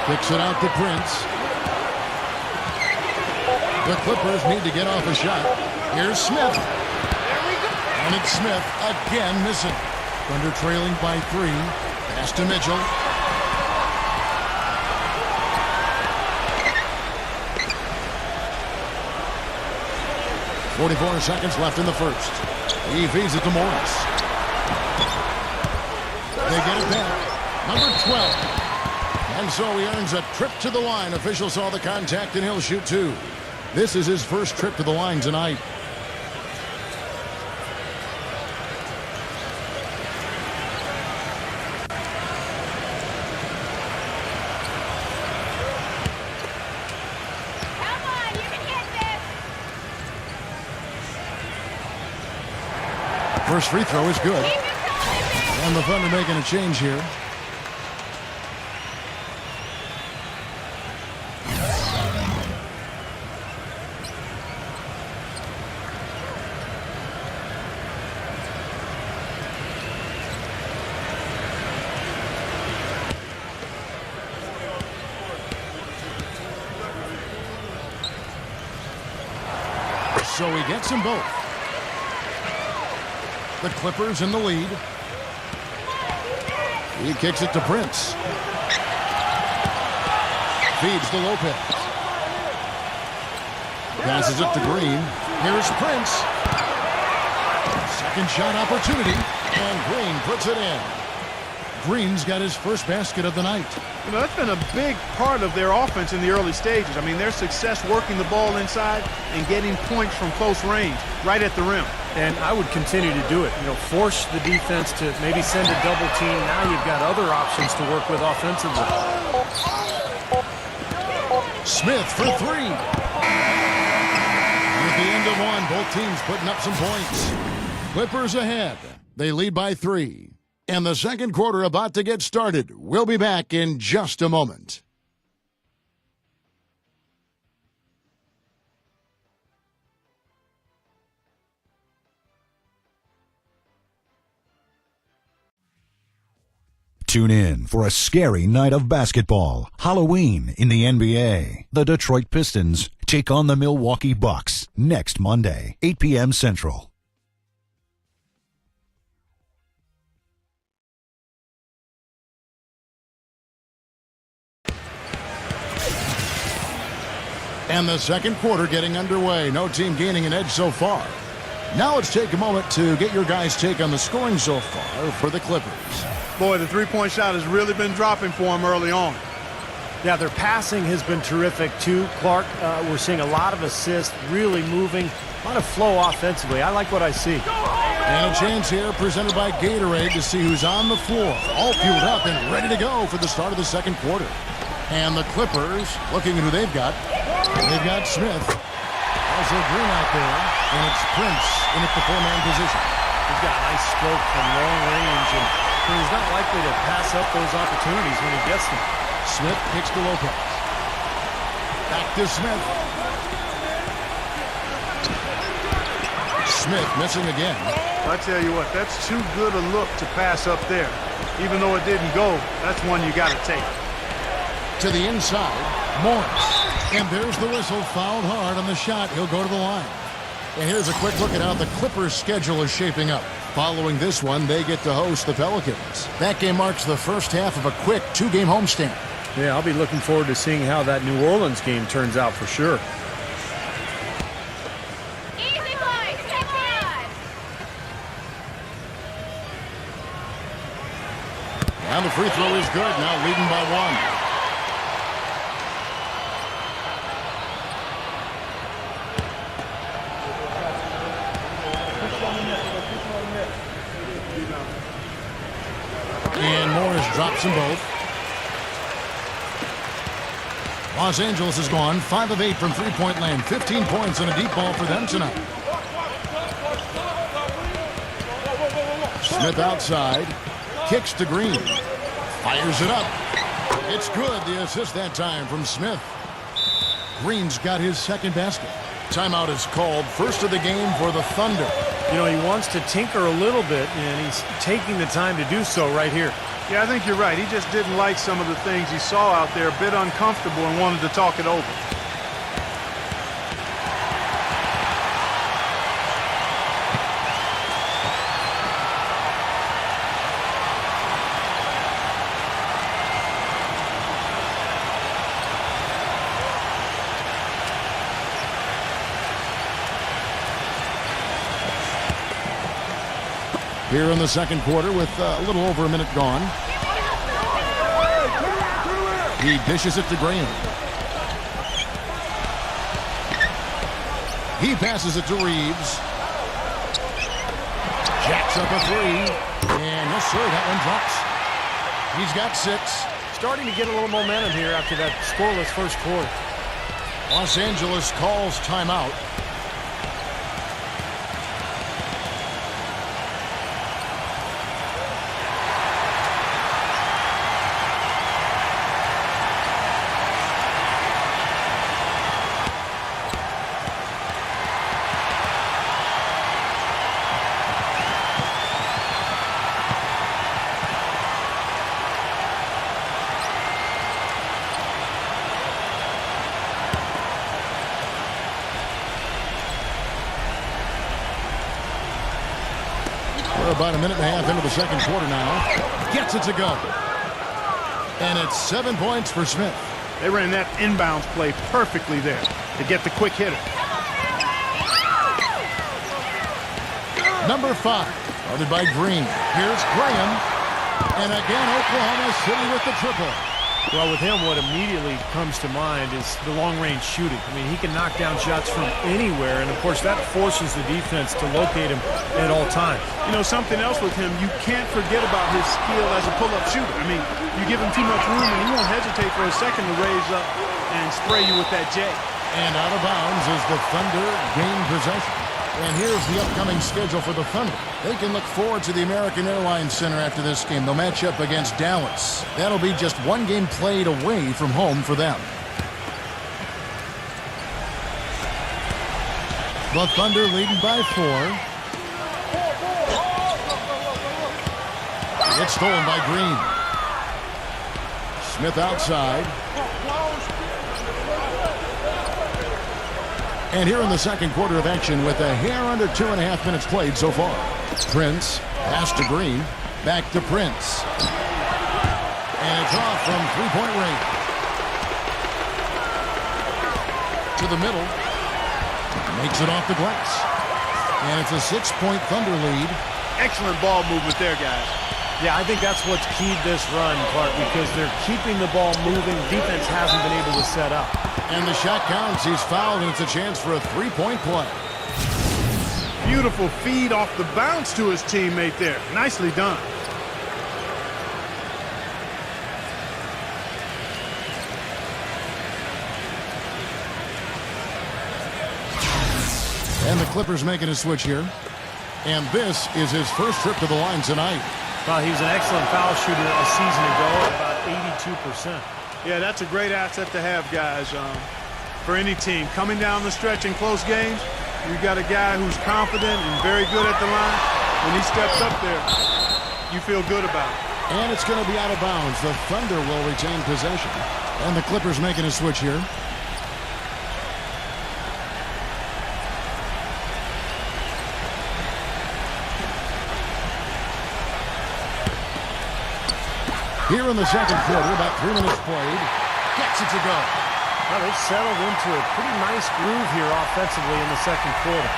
Kicks it out to Prince. The Clippers need to get off a shot. Here's Smith. And it's Smith again missing. Thunder trailing by 3. Pass to Mitchell. .44 seconds left in the first. He feeds it to Morris. They get it back. Number 12. And so he earns a trip to the line. Official saw the contact and he'll shoot 2. This is his first trip to the line tonight. Come on, you can hit this. First free throw is good. Keep it going, And the Thunder making a change here. So he gets them both. The Clippers in the lead. He kicks it to Prince. Feeds to Lopez. Passes it to Green. Here's Prince. Second shot opportunity. And Green puts it in. Green's got his first basket of the night. You know, that's been a big part of their offense in the early stages. I mean, their success working the ball inside and getting points from close range, right at the rim. And I would continue to do it. You know, force the defense to maybe send a double team. Now you've got other options to work with offensively. Smith for 3. And at the end of one, both teams putting up some points. Clippers ahead. They lead by 3. And the second quarter about to get started. We'll be back in just a moment. Tune in for a scary night of basketball. Halloween in the NBA. The Detroit Pistons take on the Milwaukee Bucks next Monday, 8 p.m. Central. And the second quarter getting underway. No team gaining an edge so far. Now let's take a moment to get your guys' take on the scoring so far for the Clippers. Boy, the three-point shot has really been dropping for them early on. Yeah, their passing has been terrific, too. Clark, we're seeing a lot of assists, really moving, a lot of flow offensively. I like what I see. And a chance here presented by Gatorade to see who's on the floor. All fueled up and ready to go for the start of the second quarter. And the Clippers, looking at who they've got. They've got Smith. Also Green out there. And it's Prince in at the 4-man position. He's got a nice stroke from long range, and he's not likely to pass up those opportunities when he gets them. Smith kicks to Lopez. Back to Smith. Smith missing again. I tell you what, that's too good a look to pass up there. Even though it didn't go, that's one you got to take. To the inside, Morris. And there's the whistle, fouled hard on the shot. He'll go to the line. And here's a quick look at how the Clippers' schedule is shaping up. Following this one, they get to host the Pelicans. That game marks the first half of a quick 2-game homestand. Yeah, I'll be looking forward to seeing how that New Orleans game turns out for sure. Easy, boys. Come on. the free throw is good. Now leading by 1. And Morris drops them both. Los Angeles has gone 5 of 8 from three-point land. 15 points and a deep ball for them tonight. Smith outside. Kicks to Green. Fires it up. It's good. The assist that time from Smith. Green's got his second basket. Timeout is called. First of the game for the Thunder. You know, he wants to tinker a little bit, and he's taking the time to do so right here. Yeah, I think you're right. He just didn't like some of the things he saw out there, a bit uncomfortable, and wanted to talk it over. Here in the second quarter with a little over a minute gone. He dishes it to Graham. He passes it to Reeves. Jacks up a three. And yes, sir, that one drops. He's got 6. Starting to get a little momentum here after that scoreless first quarter. Los Angeles calls timeout. We're about a minute and a half into the second quarter now. Gets it to go. And it's 7 points for Smith. They ran that inbounds play perfectly there to get the quick hitter. Number 5, guarded by Green. Here's Graham. And again, Oklahoma City with the triple. Well, with him, what immediately comes to mind is the long-range shooting. I mean, he can knock down shots from anywhere, and of course, that forces the defense to locate him at all times. You know, something else with him, you can't forget about his skill as a pull-up shooter. I mean, you give him too much room, and he won't hesitate for a second to raise up and spray you with that J. And out of bounds as the Thunder gain possession. And here's the upcoming schedule for the Thunder. They can look forward to the American Airlines Center after this game. They'll match up against Dallas. That'll be just one game played away from home for them. The Thunder leading by 4. It's stolen by Green. Smith outside. And here in the second quarter of action with a hair under 2.5 minutes played so far. Prince, pass to Green, back to Prince. And it's off from three-point range. To the middle. Makes it off the glass. And it's a 6-point Thunder lead. Excellent ball movement there, guys. Yeah, I think that's what's keyed this run, Clark, because they're keeping the ball moving. Defense hasn't been able to set up. And the shot counts. He's fouled, and it's a chance for a three-point play. Beautiful feed off the bounce to his teammate there. Nicely done. And the Clippers making a switch here. And this is his first trip to the line tonight. Well, he was an excellent foul shooter a season ago at about 82%. Yeah, that's a great asset to have, guys, for any team. Coming down the stretch in close games, you've got a guy who's confident and very good at the line. When he steps up there, you feel good about it. And it's going to be out of bounds. The Thunder will retain possession. And the Clippers making a switch here. Here in the second quarter, about 3 minutes played. Gets it to go. Well, they've settled into a pretty nice groove here offensively in the second quarter.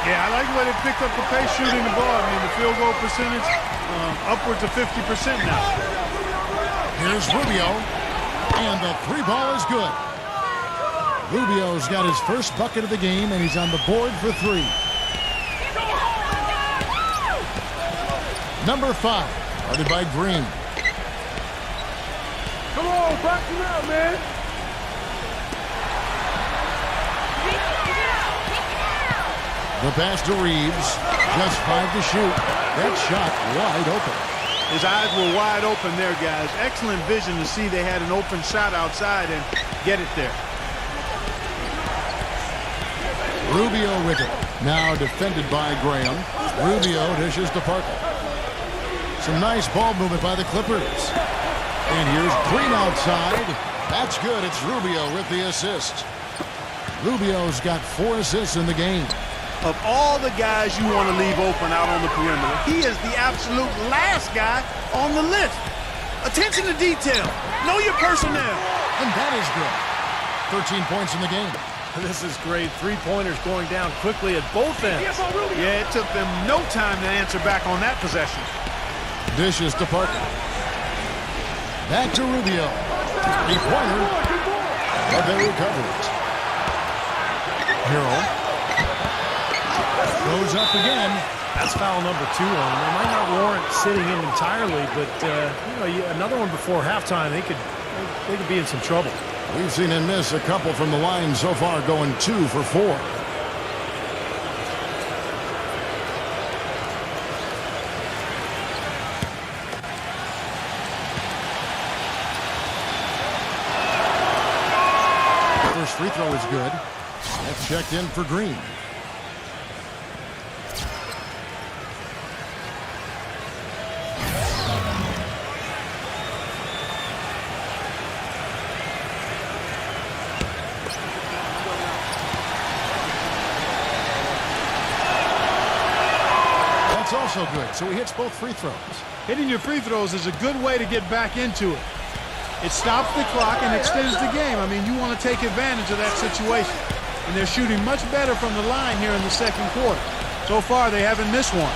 Yeah, I like the way they picked up the pace shooting the ball. I mean, the field goal percentage upwards of 50% now. Here's Rubio. And the three ball is good. Rubio's got his first bucket of the game, and he's on the board for three. Number 5, guarded by Green. Come on, back it out, man. The pass to Reeves. Just 5 to shoot. That shot wide open. His eyes were wide open there, guys. Excellent vision to see they had an open shot outside and get it there. Rubio with it. Now defended by Graham. Rubio dishes to Parker. Some nice ball movement by the Clippers. And here's Green outside. That's good. It's Rubio with the assist. Rubio's got 4 assists in the game. Of all the guys you want to leave open out on the perimeter, he is the absolute last guy on the list. Attention to detail. Know your personnel. And that is good. 13 points in the game. This is great. Three-pointers going down quickly at both ends. Yeah, it took them no time to answer back on that possession. Dishes to Parker. Back to Rubio. Three-pointer. But they recover it. Hero. Goes up again. That's foul number 2 on him. They might not warrant sitting in entirely, but another one before halftime, they could be in some trouble. We've seen him miss a couple from the line so far, going 2 for 4. First free throw is good. That's checked in for Green. Also good, so he hits both free throws. Hitting your free throws is a good way to get back into it. It stops the clock and extends the game. I mean, you want to take advantage of that situation. And they're shooting much better from the line here in the second quarter. So far, they haven't missed one.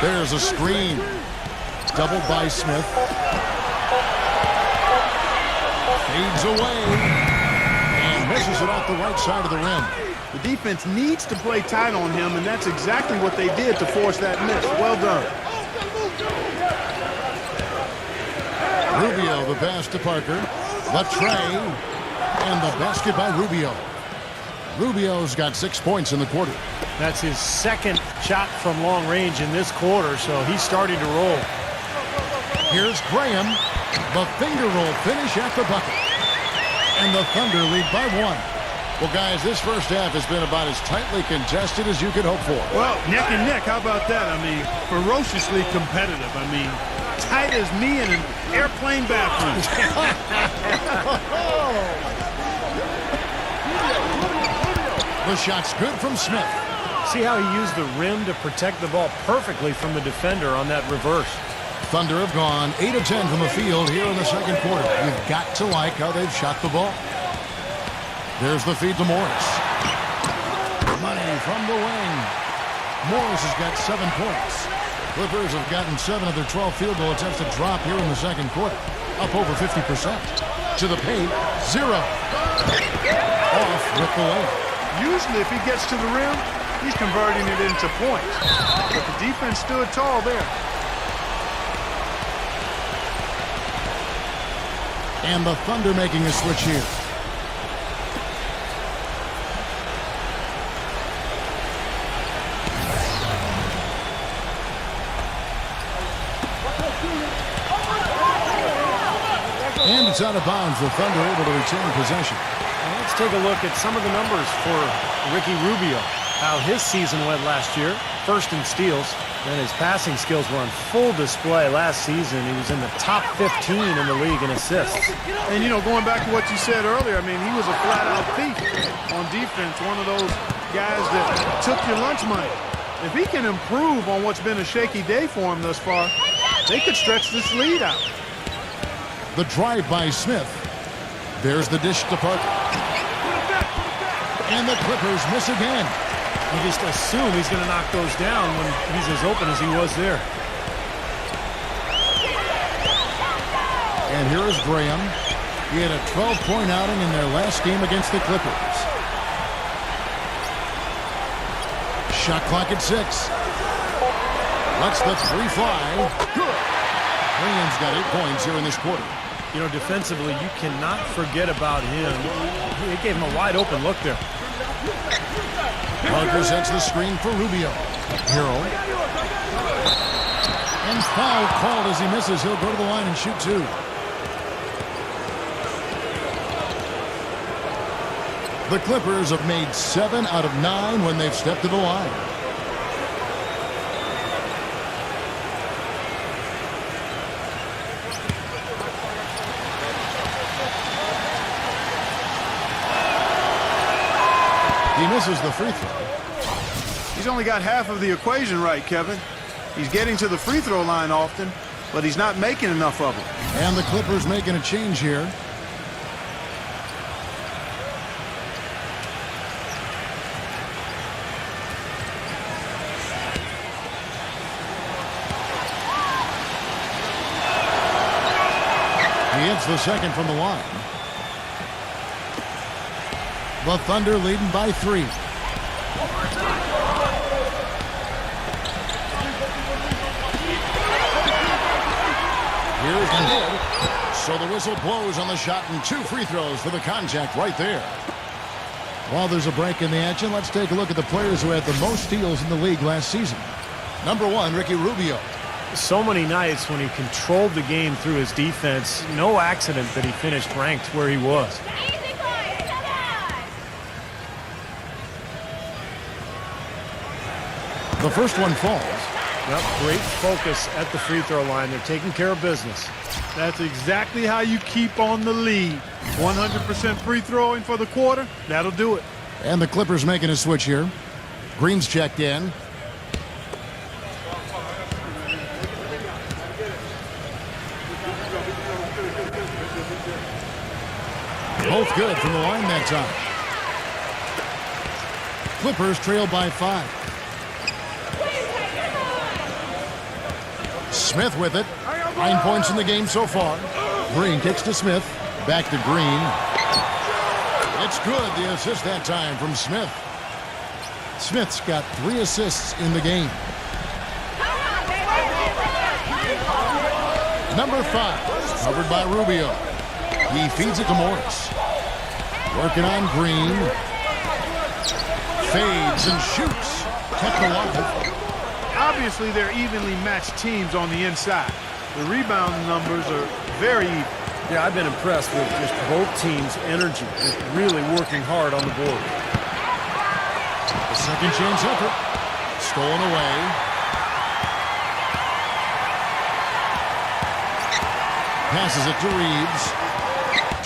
There's a screen. Doubled by Smith. Fades away. And misses it off the right side of the rim. The defense needs to play tight on him, and that's exactly what they did to force that miss. Well done. Rubio, the pass to Parker. The tray. And the basket by Rubio. Rubio's got 6 points in the quarter. That's his second shot from long range in this quarter, so he's starting to roll. Here's Graham. The finger roll finish at the bucket. And the Thunder lead by 1. Well, guys, this first half has been about as tightly contested as you could hope for. Well, neck and neck, how about that? I mean, ferociously competitive. I mean, tight as me in an airplane bathroom. The shot's good from Smith. See how he used the rim to protect the ball perfectly from the defender on that reverse. Thunder have gone 8 of 10 from the field here in the second quarter. You've got to like how they've shot the ball. There's the feed to Morris. Money from the wing. Morris has got 7 points. Clippers have gotten 7 of their 12 field goal attempts to drop here in the second quarter. Up over 50%. To the paint, 0. Off with the layup. Usually if he gets to the rim, he's converting it into points. But the defense stood tall there. And the Thunder making a switch here. And it's out of bounds. The Thunder able to retain possession. Well, let's take a look at some of the numbers for Ricky Rubio. How his season went last year. First in steals. And his passing skills were on full display last season. He was in the top 15 in the league in assists. And, you know, going back to what you said earlier, I mean, he was a flat-out thief on defense. One of those guys that took your lunch money. If he can improve on what's been a shaky day for him thus far, they could stretch this lead out. The drive by Smith. There's the dish to Parker. And the Clippers miss again. You just assume he's going to knock those down when he's as open as he was there. And here is Graham. He had a 12-point outing in their last game against the Clippers. Shot clock at 6. Lets the three fly. Good. Graham's got 8 points here in this quarter. You know, defensively, you cannot forget about him. He gave him a wide-open look there. Parker sets the screen for Rubio. Hero. And foul called as he misses. He'll go to the line and shoot 2. The Clippers have made 7 out of 9 when they've stepped to the line. He misses the free throw. He's only got half of the equation right, Kevin. He's getting to the free throw line often, but he's not making enough of them. And the Clippers making a change here. He hits the second from the line. The Thunder leading by 3. Here's the hit. So the whistle blows on the shot and 2 free throws for the contact right there. While there's a break in the action, let's take a look at the players who had the most steals in the league last season. Number 1, Ricky Rubio. So many nights when he controlled the game through his defense. No accident that he finished ranked where he was. Easy, boys. Come on. The first one falls. Yep, great focus at the free throw line. They're taking care of business. That's exactly how you keep on the lead. 100% free throwing for the quarter. That'll do it. And the Clippers making a switch here. Green's checked in. Both good from the line that time. Clippers trail by 5. Smith with it. 9 points in the game so far. Green kicks to Smith. Back to Green. It's good. The assist that time from Smith. Smith's got 3 assists in the game. Number 5. Covered by Rubio. He feeds it to Morris. Working on Green. Fades and shoots. Kept alive. Obviously, they're evenly matched teams on the inside. The rebound numbers are very even. Yeah, I've been impressed with just both teams' energy. Just really working hard on the board. A second chance effort. Stolen away. Passes it to Reeves.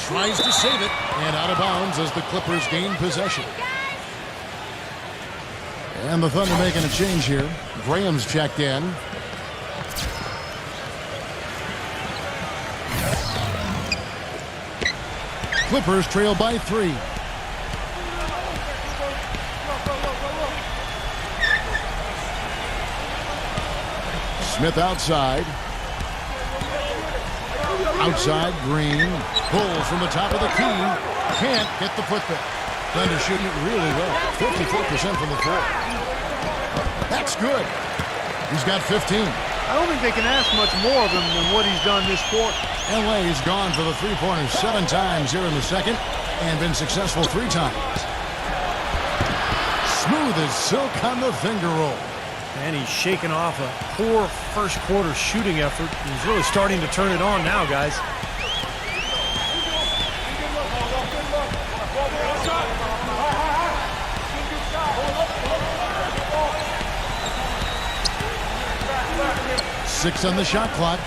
Tries to save it. And out of bounds as the Clippers gain possession. And the Thunder making a change here. Graham's checked in. Clippers trail by 3. Smith outside. Outside, Green. Pulls from the top of the key. Can't get the putback. Thunder shooting it really well. 54% from the floor. That's good. He's got 15. I don't think they can ask much more of him than what he's done this quarter. LA's gone for the three-pointers 7 times here in the second and been successful 3 times. Smooth as silk on the finger roll. And he's shaking off a poor first quarter shooting effort. He's really starting to turn it on now, guys. Six on the shot clock.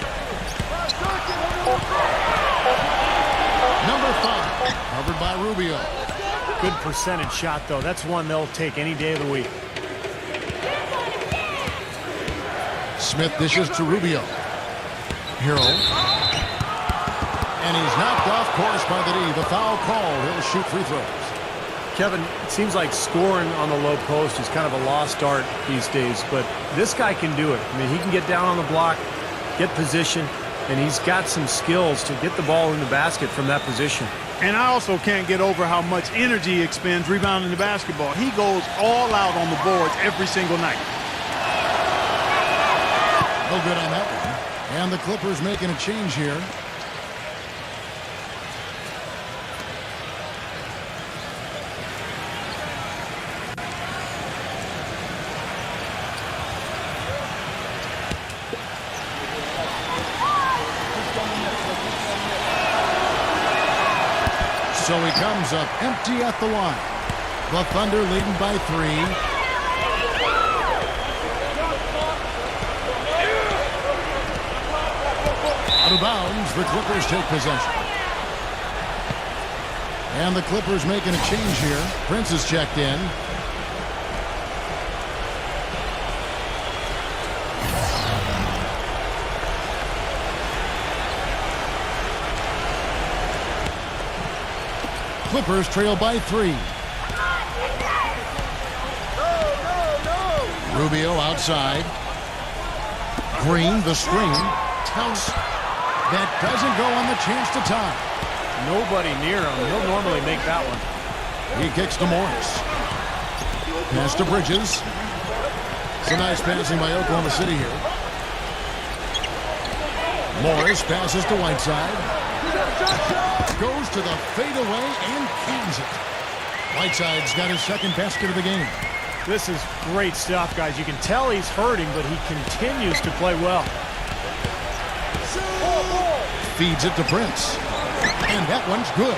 Number 5, covered by Rubio. Good percentage shot, though. That's one they'll take any day of the week. Smith dishes to Rubio. Hero. And he's knocked off course by the D. The foul called. He'll shoot free throws. Kevin, it seems like scoring on the low post is kind of a lost art these days, but this guy can do it. I mean, he can get down on the block, get position, and he's got some skills to get the ball in the basket from that position. And I also can't get over how much energy he expends rebounding the basketball. He goes all out on the boards every single night. No good on that one. And the Clippers making a change here. So he comes up empty at the line. The Thunder leading by 3. Out of bounds, the Clippers take possession. And the Clippers making a change here. Prince is checked in. Clippers trail by 3. Rubio outside. Green, the screen. Towns. That doesn't go on the chance to tie. Nobody near him. He'll normally make that one. He kicks to Morris. Pass to Bridges. It's a nice passing by Oklahoma City here. Morris passes to Whiteside. Goes to the fadeaway and cans it. Whiteside's got his second basket of the game. This is great stuff, guys. You can tell he's hurting, but he continues to play well. Feeds it to Prince. And that one's good.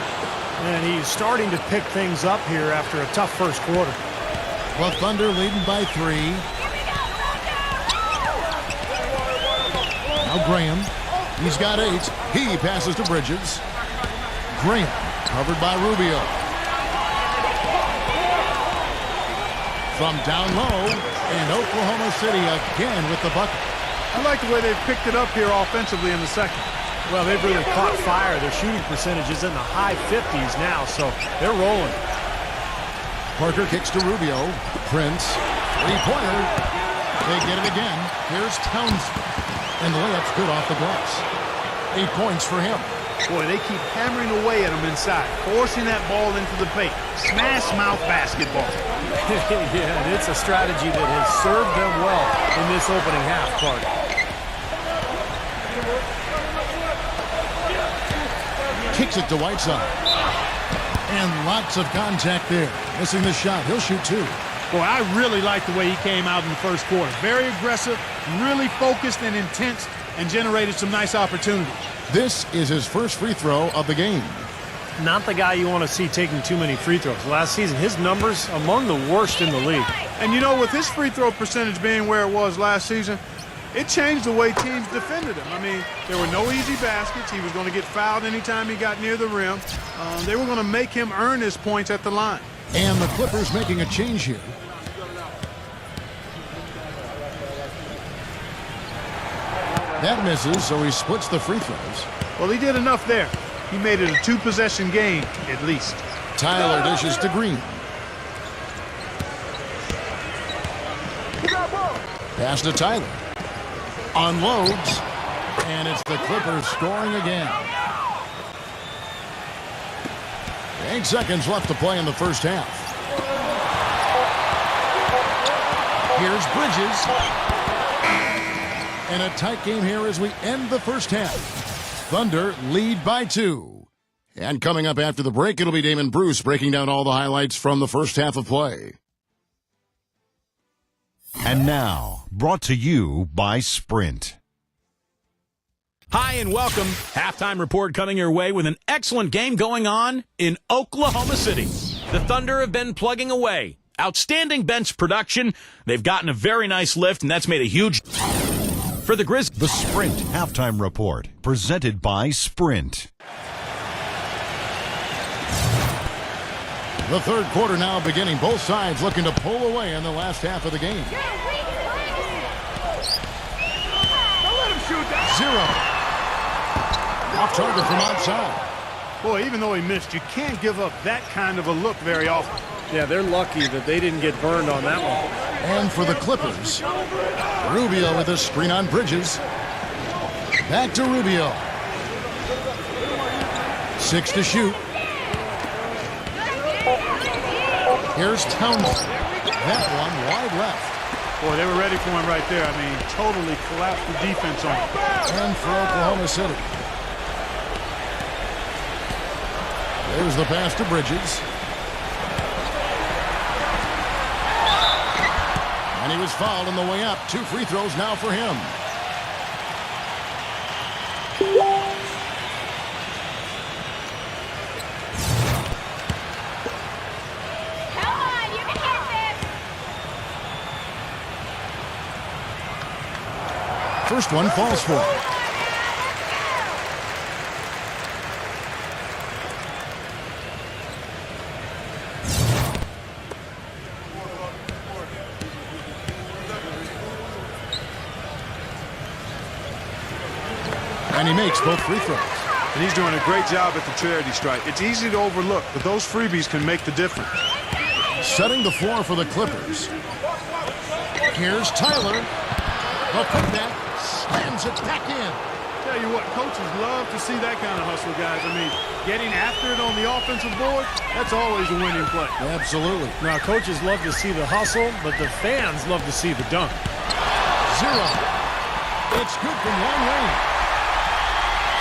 And he's starting to pick things up here after a tough first quarter. The Thunder leading by 3. Now Graham. He's got 8. He passes to Bridges. Graham covered by Rubio. From down low, and Oklahoma City again with the bucket. I like the way they've picked it up here offensively in the second. Well, they've really caught fire. Their shooting percentage is in the high 50s now, so they're rolling. Parker kicks to Rubio. Prince, three-pointer. They get it again. Here's Townsend. And the layup's good off the glass. 8 points for him. Boy, they keep hammering away at him inside, forcing that ball into the paint. Smash mouth basketball. Yeah, and it's a strategy that has served them well in this opening half, Clark. Kicks it to Whiteside. And lots of contact there. Missing the shot. He'll shoot 2. Boy, I really like the way he came out in the first quarter. Very aggressive, really focused and intense, and generated some nice opportunities. This is his first free throw of the game. Not the guy you want to see taking too many free throws. Last season, his numbers among the worst in the league. And you know, with his free throw percentage being where it was last season, it changed the way teams defended him. I mean, there were no easy baskets. He was going to get fouled anytime he got near the rim. They were going to make him earn his points at the line. And the Clippers making a change here. That misses, so he splits the free throws. Well, he did enough there. He made it a 2-possession game, at least. Tyler dishes to Green. Pass to Tyler. Unloads. And it's the Clippers scoring again. 8 seconds left to play in the first half. Here's Bridges. And a tight game here as we end the first half. Thunder lead by 2. And coming up after the break, it'll be Damon Bruce breaking down all the highlights from the first half of play. And now, brought to you by Sprint. Hi and welcome. Halftime report coming your way with an excellent game going on in Oklahoma City. The Thunder have been plugging away. Outstanding bench production. They've gotten a very nice lift, and that's made a huge for the Grizzlies. The Sprint Halftime Report, presented by Sprint. The third quarter now beginning. Both sides looking to pull away in the last half of the game. 0. Off target from outside. Boy, even though he missed, you can't give up that kind of a look very often. Yeah, they're lucky that they didn't get burned on that one. And for the Clippers, Rubio with a screen on Bridges. Back to Rubio. 6 to shoot. Here's Townsend. That one wide left. Boy, they were ready for him right there. I mean, totally collapsed the defense on him. And for Oklahoma City. There's the pass to Bridges. And he was fouled on the way up. 2 free throws now for him. Come on, you can hit this. First one falls for him. And he makes both free throws. And he's doing a great job at the charity stripe. It's easy to overlook, but those freebies can make the difference. Setting the floor for the Clippers. Here's Tyler. The putback slams it back in. Tell you what, coaches love to see that kind of hustle, guys. I mean, getting after it on the offensive board, that's always a winning play. Absolutely. Now, coaches love to see the hustle, but the fans love to see the dunk. 0. It's good from long range.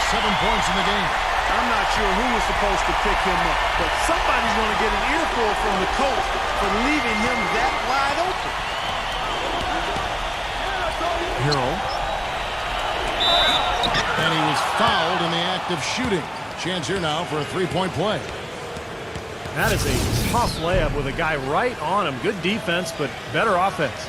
7 points in the game. I'm not sure who was supposed to pick him up, but somebody's going to get an earful from the coach for leaving him that wide open. Hero. And he was fouled in the act of shooting. Chance here now for a 3-point play. That is a tough layup with a guy right on him. Good defense, but better offense.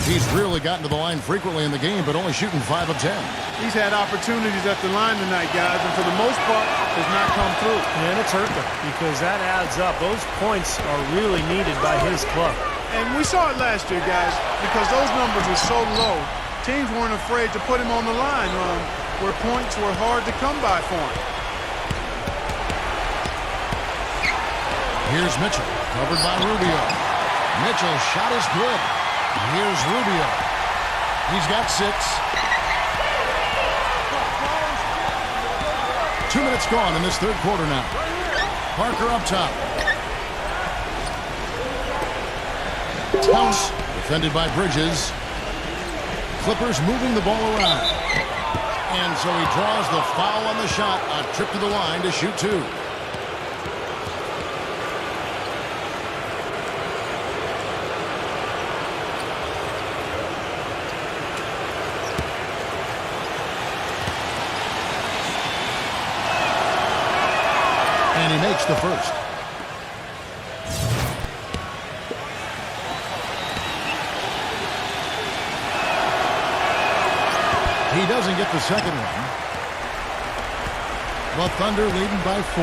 He's really gotten to the line frequently in the game, but only shooting 5 of 10. He's had opportunities at the line tonight, guys, and for the most part, has not come through. And it's hurt them because that adds up. Those points are really needed by his club. And we saw it last year, guys, because those numbers were so low, teams weren't afraid to put him on the line where points were hard to come by for him. Here's Mitchell, covered by Rubio. Mitchell's shot is good. Here's Rubio. He's got 6. 2 minutes gone in this third quarter now. Parker up top. Towns defended by Bridges. Clippers moving the ball around. And so he draws the foul on the shot. A trip to the line to shoot 2. And he makes the first. He doesn't get the second one. The Thunder leading by 4.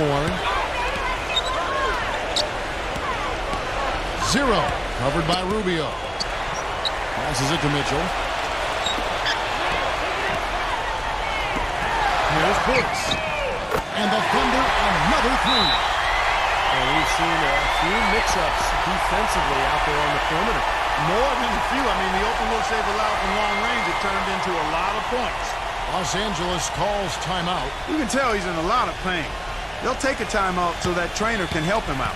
0. Covered by Rubio. Passes it to Mitchell. Here's Brooks. And the Thunder another 3. And we've seen a few mix-ups defensively out there on the perimeter. More than a few. I mean, the open looks they've allowed from long range, it turned into a lot of points. Los Angeles calls timeout. You can tell he's in a lot of pain. They'll take a timeout so that trainer can help him out.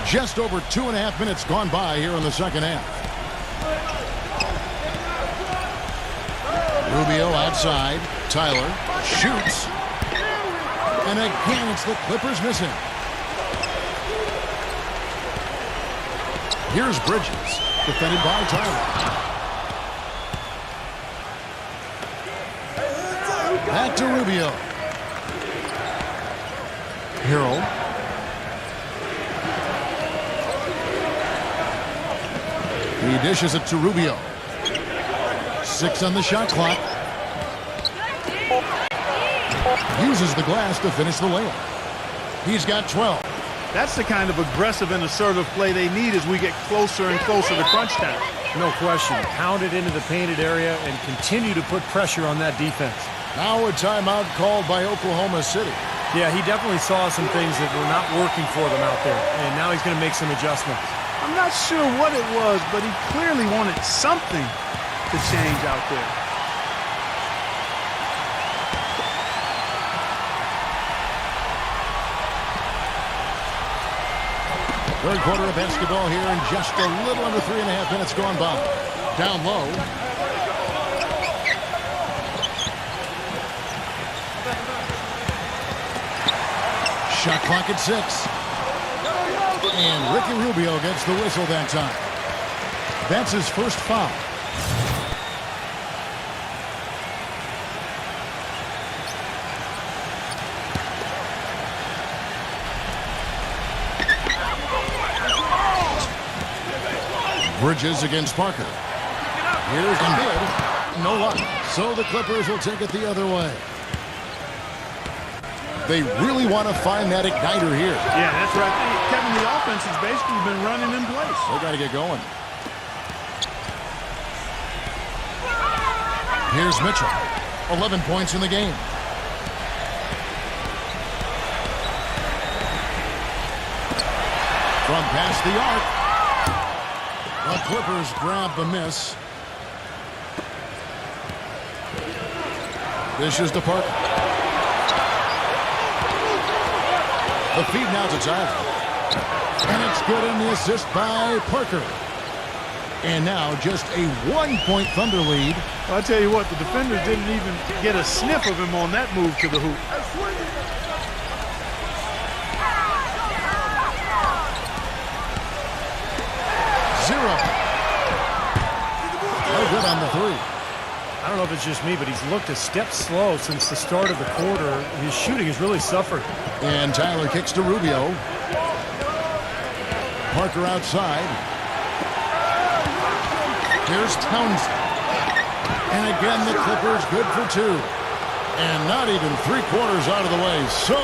Just over 2.5 minutes gone by here in the second half. Rubio outside. Tyler shoots. And again, it's the Clippers missing. Here's Bridges, defended by Tyler. Back to Rubio. Hero. He dishes it to Rubio. 6 on the shot clock. Uses the glass to finish the layup. He's got 12. That's the kind of aggressive and assertive play they need as we get closer and closer to crunch time. No question. Pound it into the painted area and continue to put pressure on that defense. Now a timeout called by Oklahoma City. Yeah, he definitely saw some things that were not working for them out there, and now he's going to make some adjustments. I'm not sure what it was, but he clearly wanted something to change out there. Third quarter of basketball here, and just a little under 3.5 minutes gone by. Down low. Shot clock at 6. And Ricky Rubio gets the whistle that time. That's his first foul. Bridges against Parker. Here's the good. No luck. So the Clippers will take it the other way. They really want to find that igniter here. Yeah, that's right. Kevin, the offense has basically been running in place. They got to get going. Here's Mitchell. 11 points in the game. From past the arc. The Clippers grab the miss. This is the Parker. The feed now to Tyler. And it's good in the assist by Parker. And now just a 1-point Thunder lead. Well, I tell you what, the defenders didn't even get a sniff of him on that move to the hoop. Zero. No good on the three. I don't know if it's just me, but he's looked a step slow since the start of the quarter. His shooting has really suffered. And Tyler kicks to Rubio. Parker outside. Here's Townsend. And again, the Clippers good for 2. And not even 3/4 out of the way. So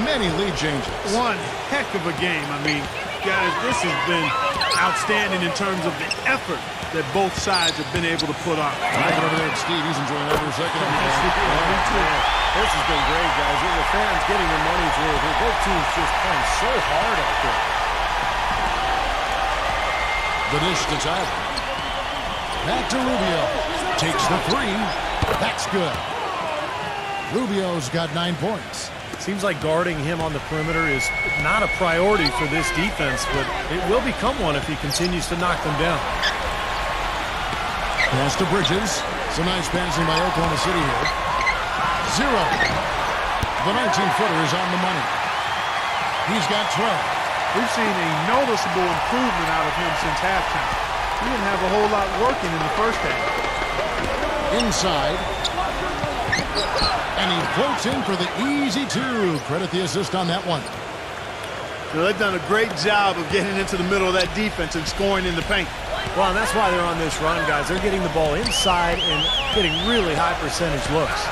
many lead changes. One heck of a game. I mean, guys, this has been outstanding in terms of the effort that both sides have been able to put on. Right over there, Steve. He's enjoying every second. Me too. This has been great, guys. The fans getting their money's worth. Both teams just playing so hard out there. The dish to Tyler. Back to Rubio. Takes the 3. That's good. Rubio's got 9 points. Seems like guarding him on the perimeter is not a priority for this defense, but it will become one if he continues to knock them down. Pass to Bridges. Some nice passing by Oklahoma City here. 0. The 19-footer is on the money. He's got 12. We've seen a noticeable improvement out of him since halftime. He didn't have a whole lot working in the first half. Inside. And he floats in for the easy 2. Credit the assist on that one. So they've done a great job of getting into the middle of that defense and scoring in the paint. Well, and that's why they're on this run, guys. They're getting the ball inside and getting really high percentage looks.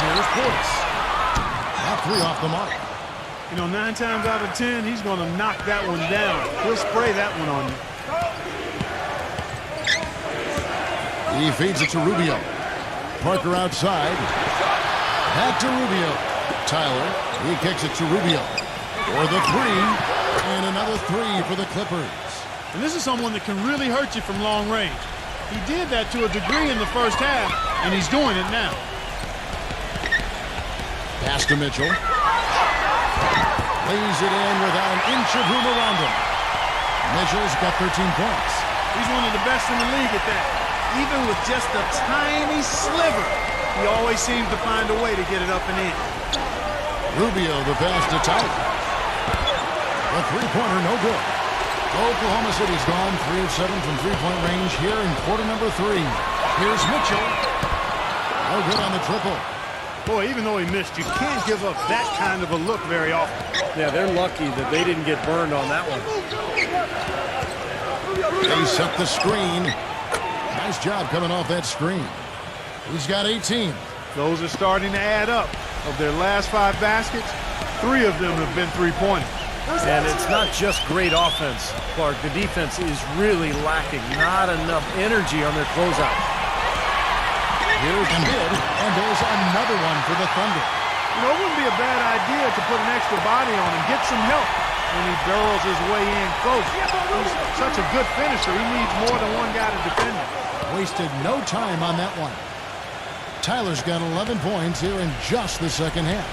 Here's Portis. That 3 off the mark. You know, 9 times out of 10, he's going to knock that one down. He'll spray that one on you. He feeds it to Rubio. Parker outside. Back to Rubio. Tyler, he kicks it to Rubio. For the 3. And another 3 for the Clippers. And this is someone that can really hurt you from long range. He did that to a degree in the first half, and he's doing it now. Pass to Mitchell. Lays it in without an inch of room around him. Mitchell's got 13 points. He's one of the best in the league at that. Even with just a tiny sliver, he always seems to find a way to get it up and in. Rubio, the pass to Tyler. The three-pointer, no good. Oklahoma City's gone 3 of 7 from three-point range here in quarter number 3. Here's Mitchell. No good on the triple. Boy, even though he missed, you can't give up that kind of a look very often. Yeah, they're lucky that they didn't get burned on that one. They set the screen. Nice job coming off that screen. He's got 18. Those are starting to add up. Of their last 5 baskets, 3 of them have been three-pointers. And it's not just great offense, Clark. The defense is really lacking. Not enough energy on their closeout. Here's mid, and there's another one for the Thunder. You know, it wouldn't be a bad idea to put an extra body on and get some help when he barrels his way in close. He's such a good finisher. He needs more than one guy to defend him. Wasted no time on that one. Tyler's got 11 points here in just the second half.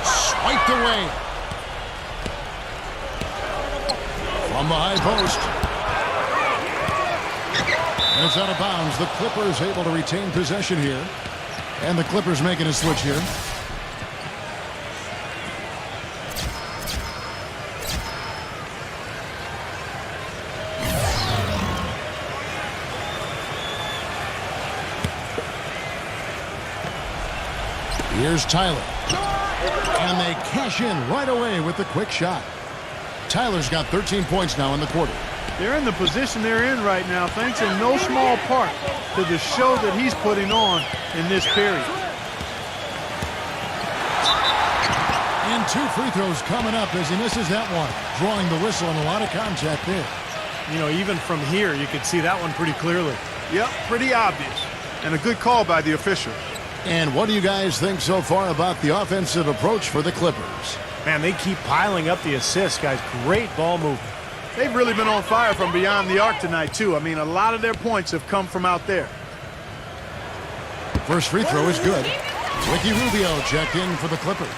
Swiped away. From the high post. And it's out of bounds. The Clippers able to retain possession here. And the Clippers making a switch here. Here's Tyler. And they cash in right away with the quick shot. Tyler's got 13 points now in the quarter. They're in the position they're in right now thanks in no small part to the show that he's putting on in this period. And 2 free throws coming up as he misses that one. Drawing the whistle and a lot of contact there. You know, even from here, you could see that one pretty clearly. Yep, pretty obvious. And a good call by the official. And what do you guys think so far about the offensive approach for the Clippers? Man, they keep piling up the assists, guys. Great ball movement. They've really been on fire from beyond the arc tonight, too. I mean, a lot of their points have come from out there. First free throw is good. Ricky Rubio checked in for the Clippers.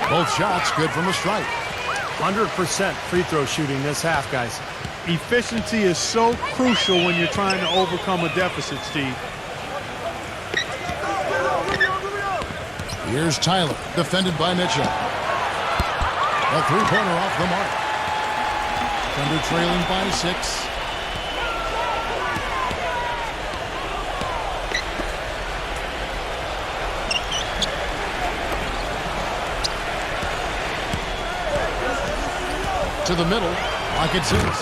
Both shots good from the stripe. 100% free throw shooting this half, guys. Efficiency is so crucial when you're trying to overcome a deficit, Steve. Here's Tyler, defended by Mitchell. A three-pointer off the mark. Thunder trailing by 6. To the middle, Rockets is.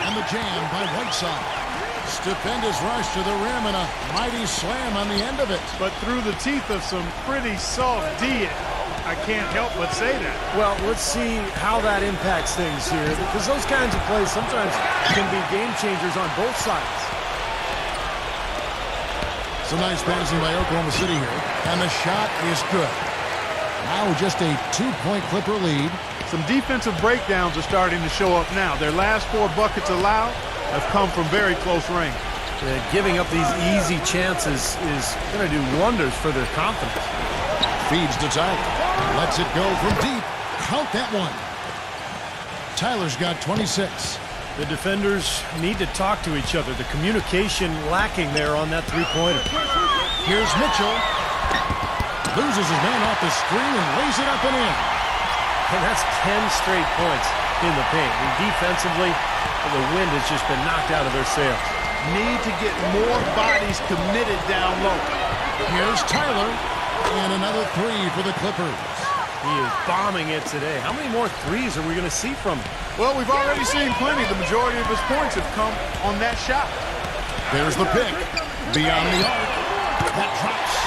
And the jam by Whiteside. Stupendous rush to the rim and a mighty slam on the end of it. But through the teeth of some pretty soft D, I can't help but say that. Well, let's see how that impacts things here, because those kinds of plays sometimes can be game changers on both sides. Some nice passing by Oklahoma City here. And the shot is good. Now just a 2-point Clipper lead. Some defensive breakdowns are starting to show up now. Their last 4 buckets allowed have come from very close range. Giving up these easy chances is going to do wonders for their confidence. Feeds to Tyler. Lets it go from deep. Count that one. Tyler's got 26. The defenders need to talk to each other. The communication lacking there on that three-pointer. Here's Mitchell. Loses his man off the screen and lays it up and in. And that's 10 straight points in the paint. And defensively, the wind has just been knocked out of their sails. Need to get more bodies committed down low. Here's Tyler. And another 3 for the Clippers. He is bombing it today. How many more threes are we going to see from him? Well, we've already seen plenty. The majority of his points have come on that shot. There's the pick. Beyond the arc. That drops.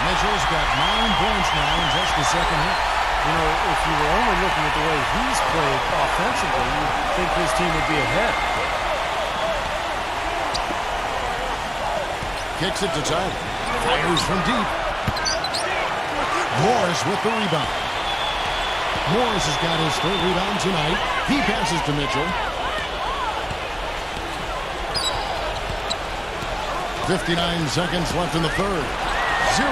Mitchell's got 9 points now in just the second half. You know, if you were only looking at the way he's played offensively, you'd think his team would be ahead. Kicks it to Tyler. Fires from deep. Morris with the rebound. Morris has got his 3rd rebound tonight. He passes to Mitchell. 59 seconds left in the 3rd. 0.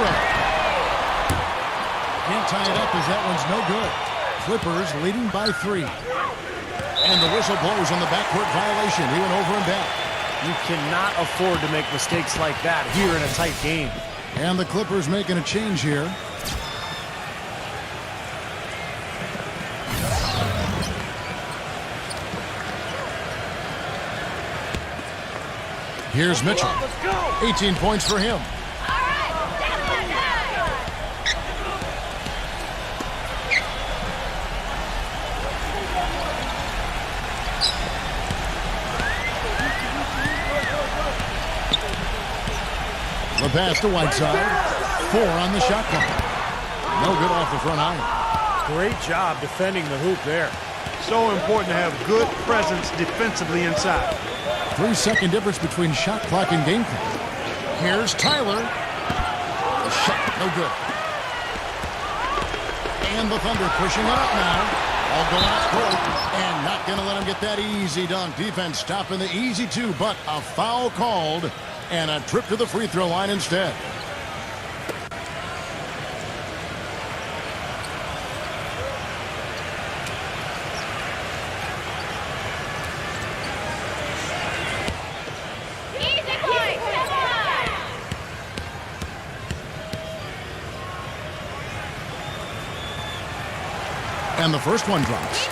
Can't tie it up as that one's no good. Clippers leading by 3. And the whistle blows on the backcourt violation. He went over and back. You cannot afford to make mistakes like that here in a tight game. And the Clippers making a change here. Here's Mitchell. 18 points for him. The pass to Whiteside. 4 on the shot clock. No good off the front iron. Great job defending the hoop there. So important to have good presence defensively inside. 3-second difference between shot clock and game clock. Here's Tyler. The shot, no good. And the Thunder pushing it up now. All going up court. And not going to let him get that easy dunk. Defense stopping the easy two, but a foul called. And a trip to the free throw line instead. Easy point. Come on. And the first one drops.